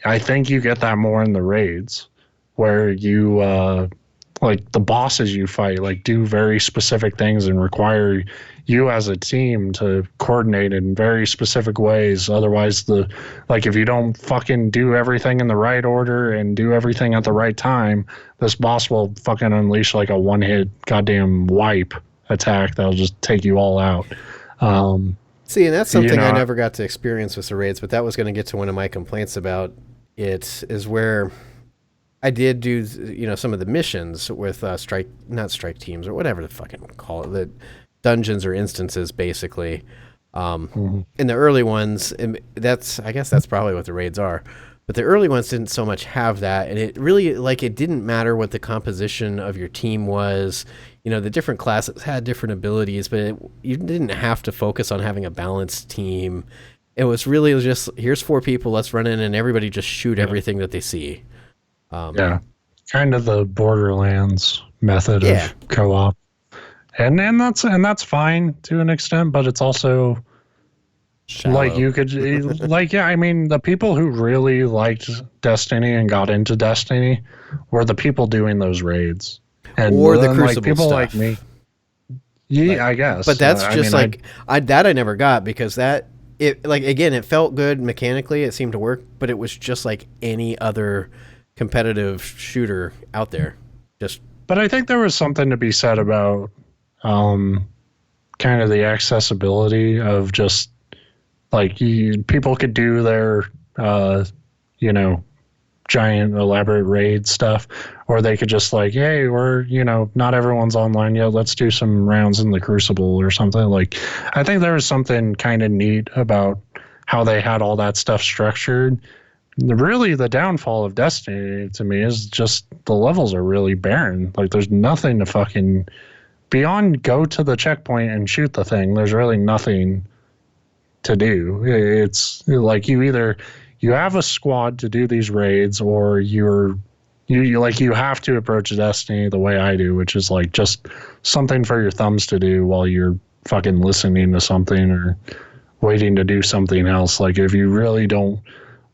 I think you get that more in the raids, where you like the bosses you fight, like, do very specific things and require you as a team to coordinate in very specific ways. Otherwise, if you don't fucking do everything in the right order and do everything at the right time, this boss will fucking unleash like a one-hit goddamn wipe attack that'll just take you all out. See, and that's something I never got to experience with the raids, but that was going to get to one of my complaints about it, is where I did do, some of the missions with not strike teams or whatever the fucking call it, the dungeons or instances, basically. In the early ones, and I guess that's probably what the raids are. But the early ones didn't so much have that, and it really, it didn't matter what the composition of your team was. The different classes had different abilities, but you didn't have to focus on having a balanced team. It was really just, here's 4 people, let's run in, and everybody just shoot everything that they see. Kind of the Borderlands method of co-op, and that's fine to an extent, but it's also shallow. Like, you could the people who really liked Destiny and got into Destiny were the people doing those raids, or the Crucible people stuff. Like me. Yeah, I guess. But that's I never got, because it felt good mechanically, it seemed to work, but it was just like any other competitive shooter out there. But I think there was something to be said about kind of the accessibility of just, like, people could do their giant elaborate raid stuff, or they could just, like, hey, we're, not everyone's online yet, let's do some rounds in the Crucible or something. Like, I think there was something kind of neat about how they had all that stuff structured. Really, the downfall of Destiny to me is just the levels are really barren. Like, there's nothing to fucking, beyond go to the checkpoint and shoot the thing, there's really nothing to do. It's like you have a squad to do these raids, or you have to approach Destiny the way I do, which is like just something for your thumbs to do while you're fucking listening to something or waiting to do something else. Like, if you really don't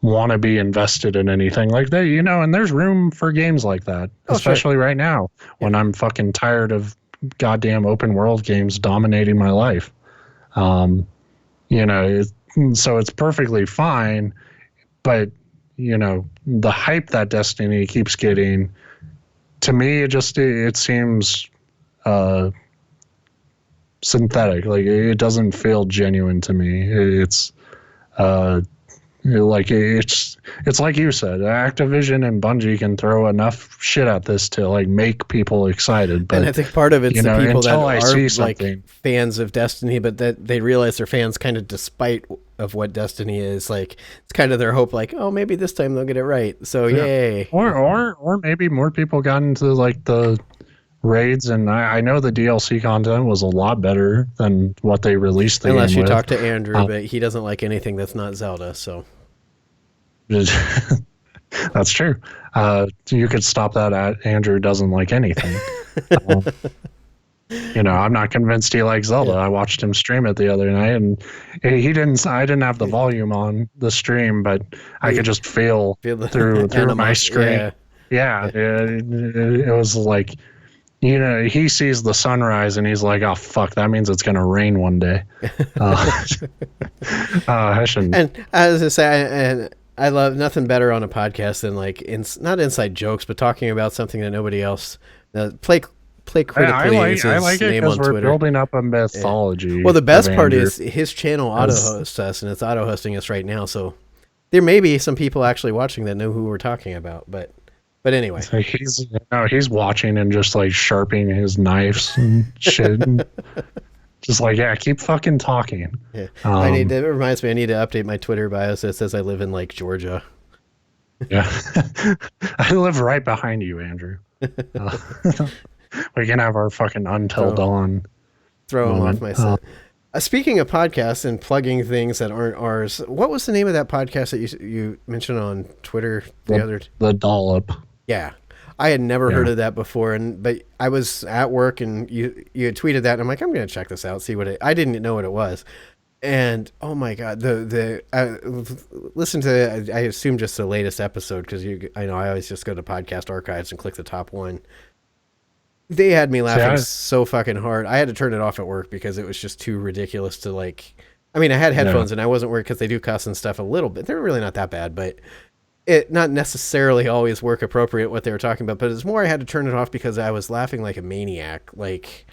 want to be invested in anything like that, and there's room for games like that, especially right now when I'm fucking tired of goddamn open world games dominating my life. So it's perfectly fine, but the hype that Destiny keeps getting, to me, it seems synthetic. Like it doesn't feel genuine to me. It's like it's like you said, Activision and Bungie can throw enough shit at this to like make people excited. But and I think part of it's the people that are like fans of Destiny, but that they realize they're fans kind of despite of what Destiny is. Like it's kind of their hope, like, oh, maybe this time they'll get it right. So yay. Or maybe more people got into like the raids, and I know the DLC content was a lot better than what they released the Unless game you with. talk to Andrew, but he doesn't like anything that's not Zelda, so. That's true. You could stop that at Andrew doesn't like anything. I'm not convinced he likes Zelda. I watched him stream it the other night, and he didn't. I didn't have the volume on the stream, but I could just feel through my screen. Yeah, it was like, he sees the sunrise and he's like, "Oh fuck, that means it's gonna rain one day." I shouldn't. And as I say, and I love nothing better on a podcast than like not inside jokes, but talking about something that nobody else play critically. I like it because we're building up a mythology. Yeah. Well, the best part is his channel auto hosts us, and it's auto hosting us right now. So there may be some people actually watching that know who we're talking about, but anyway, so he's watching and just like sharpening his knives and shit. Just like, yeah, keep fucking talking. Yeah. It reminds me, I need to update my Twitter bio so it says I live in like Georgia. Yeah. I live right behind you, Andrew. We can have our fucking Until Dawn. Throw him off my set. Speaking of podcasts and plugging things that aren't ours, what was the name of that podcast that you mentioned on Twitter The Dollop. Yeah. I had never heard of that before, but I was at work and you had tweeted that, and I'm like, I'm going to check this out, see what I didn't know what it was. And oh my God, listen to, I assume just the latest episode, because I know I always just go to podcast archives and click the top one. They had me laughing so fucking hard. I had to turn it off at work because it was just too ridiculous to like, I mean, I had headphones and I wasn't worried because they do cuss and stuff a little bit. They're really not that bad, but it not necessarily always work appropriate what they were talking about, but it's more I had to turn it off because I was laughing like a maniac. Like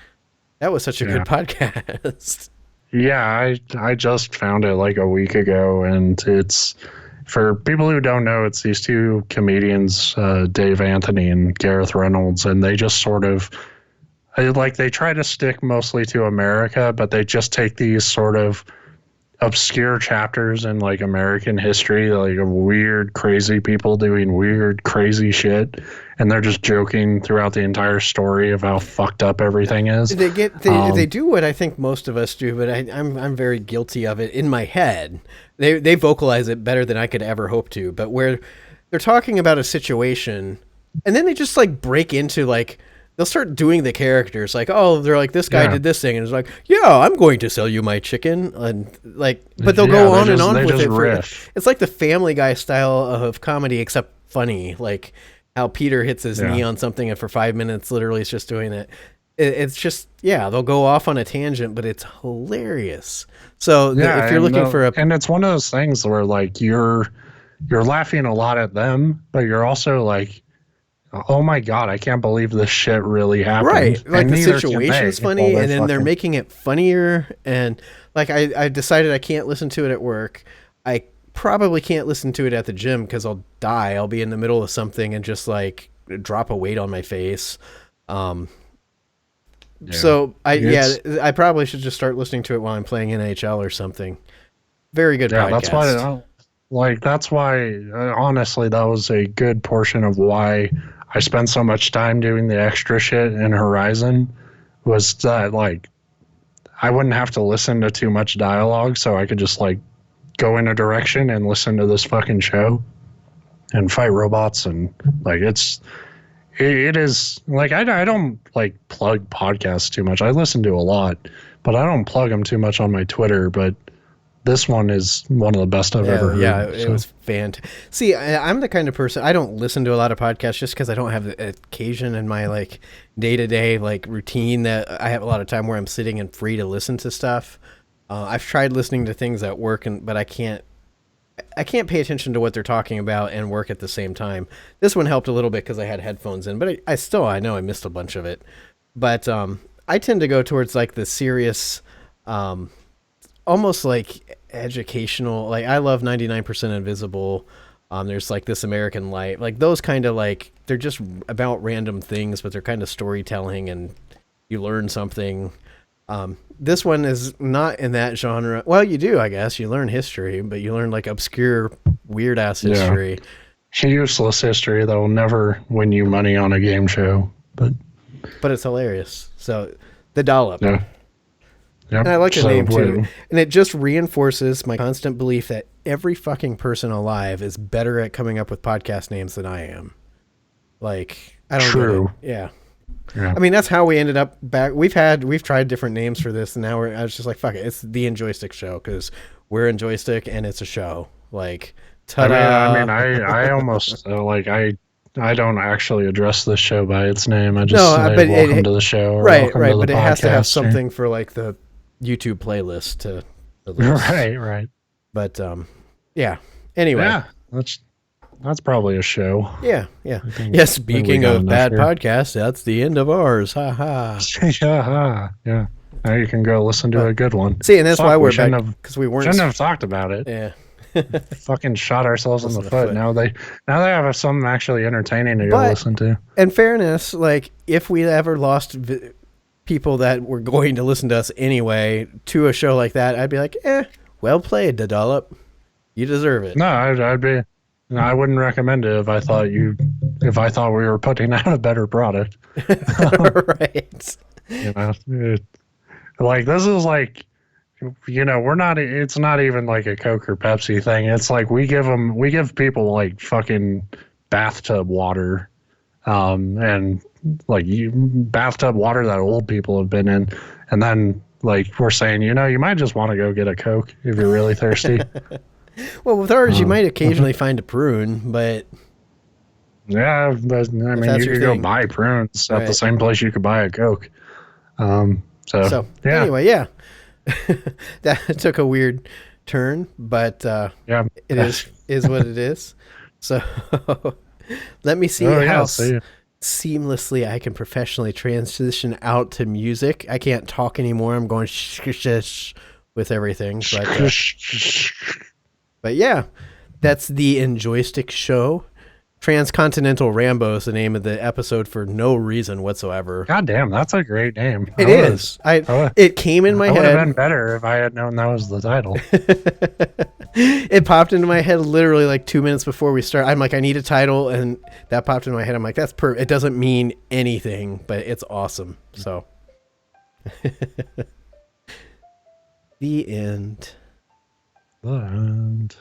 that was such a good podcast. Yeah, I just found it like a week ago, and it's, for people who don't know, it's these two comedians, Dave Anthony and Gareth Reynolds, and they just sort of like, they try to stick mostly to America, but they just take these sort of obscure chapters in like American history, like of weird, crazy people doing weird, crazy shit, and they're just joking throughout the entire story of how fucked up everything is. They do what I think most of us do, but I'm very guilty of it in my head. They vocalize it better than I could ever hope to, but where they're talking about a situation and then they just like break into like, they'll start doing the characters like, oh, they're like, this guy did this thing, and it's like, yeah, I'm going to sell you my chicken, and like, but they'll go on and on with it. It's like the Family Guy style of comedy, except funny, like how Peter hits his knee on something, and for 5 minutes, literally, it's just doing it. It's just, they'll go off on a tangent, but it's hilarious. So if you're looking for and it's one of those things where like you're laughing a lot at them, but you're also like, oh my God, I can't believe this shit really happened. Right. Like the situation's funny, and then they're making it funnier. And like, I decided I can't listen to it at work. I probably can't listen to it at the gym because I'll die. I'll be in the middle of something and just like drop a weight on my face. So I probably should just start listening to it while I'm playing NHL or something. Very good podcast. That's why honestly, that was a good portion of why I spent so much time doing the extra shit in Horizon, was that like I wouldn't have to listen to too much dialogue, so I could just like go in a direction and listen to this fucking show and fight robots. And like it is like, I don't like plug podcasts too much. I listen to a lot, but I don't plug them too much on my Twitter. But this one is one of the best I've ever heard. Yeah, it was fantastic. See, I'm the kind of person, I don't listen to a lot of podcasts just because I don't have the occasion in my like day-to-day like routine that I have a lot of time where I'm sitting and free to listen to stuff. I've tried listening to things at work, but I can't pay attention to what they're talking about and work at the same time. This one helped a little bit because I had headphones in, but I know I missed a bunch of it. But I tend to go towards like the serious, almost like educational. Like I love 99% Invisible. There's like This American Life, like those kind of like they're just about random things, but they're kind of storytelling and you learn something. This one is not in that genre. Well, you do, I guess. You learn history, but you learn like obscure, weird ass history. Useless history that will never win you money on a game show, but it's hilarious. So, The Dollop. Yeah. Yep. And I like the name too. And it just reinforces my constant belief that every fucking person alive is better at coming up with podcast names than I am. Like, I don't True. Yeah. I mean, that's how we ended up back. We've tried different names for this, and now I was just like, fuck it. It's the Njoystic show because we're Njoystic and it's a show. Like, ta-da. I almost like I don't actually address this show by its name. I just say welcome to the show. Or right. But it has to have something for like the YouTube playlist to list. Right. But yeah. Anyway. Yeah, that's probably a show. Yeah. Speaking of bad podcasts, that's the end of ours. Ha ha. Yeah. Now you can go listen to a good one. See, and that's why we're back because we shouldn't have talked about it. Yeah. Fucking shot ourselves in the foot. Now they have something actually entertaining to go listen to. In fairness, like if we ever lost people that were going to listen to us anyway to a show like that, I'd be like, well played, the Dollop. You deserve it. No, I wouldn't recommend it if I thought we were putting out a better product. Right. Like this is like, we're not. It's not even like a Coke or Pepsi thing. It's like we give people like fucking bathtub water, and like bathtub water that old people have been in, and then like we're saying, you might just want to go get a Coke if you're really thirsty. Well, with ours, you might occasionally find a prune, but yeah, but you could go buy prunes at the same place you could buy a Coke. So yeah. Anyway, yeah. That took a weird turn, but it is what it is. So let me see how seamlessly I can professionally transition out to music. I can't talk anymore. I'm going shh with everything. But yeah, that's the Njoystic show. Transcontinental Rambo is the name of the episode for no reason whatsoever. God damn, that's a great name. It is. It came in my head. It would have been better if I had known that was the title. It popped into my head literally like 2 minutes before we start. I'm like, I need a title, and that popped in my head. I'm like, that's perfect. It doesn't mean anything, but it's awesome. So, the end. The end.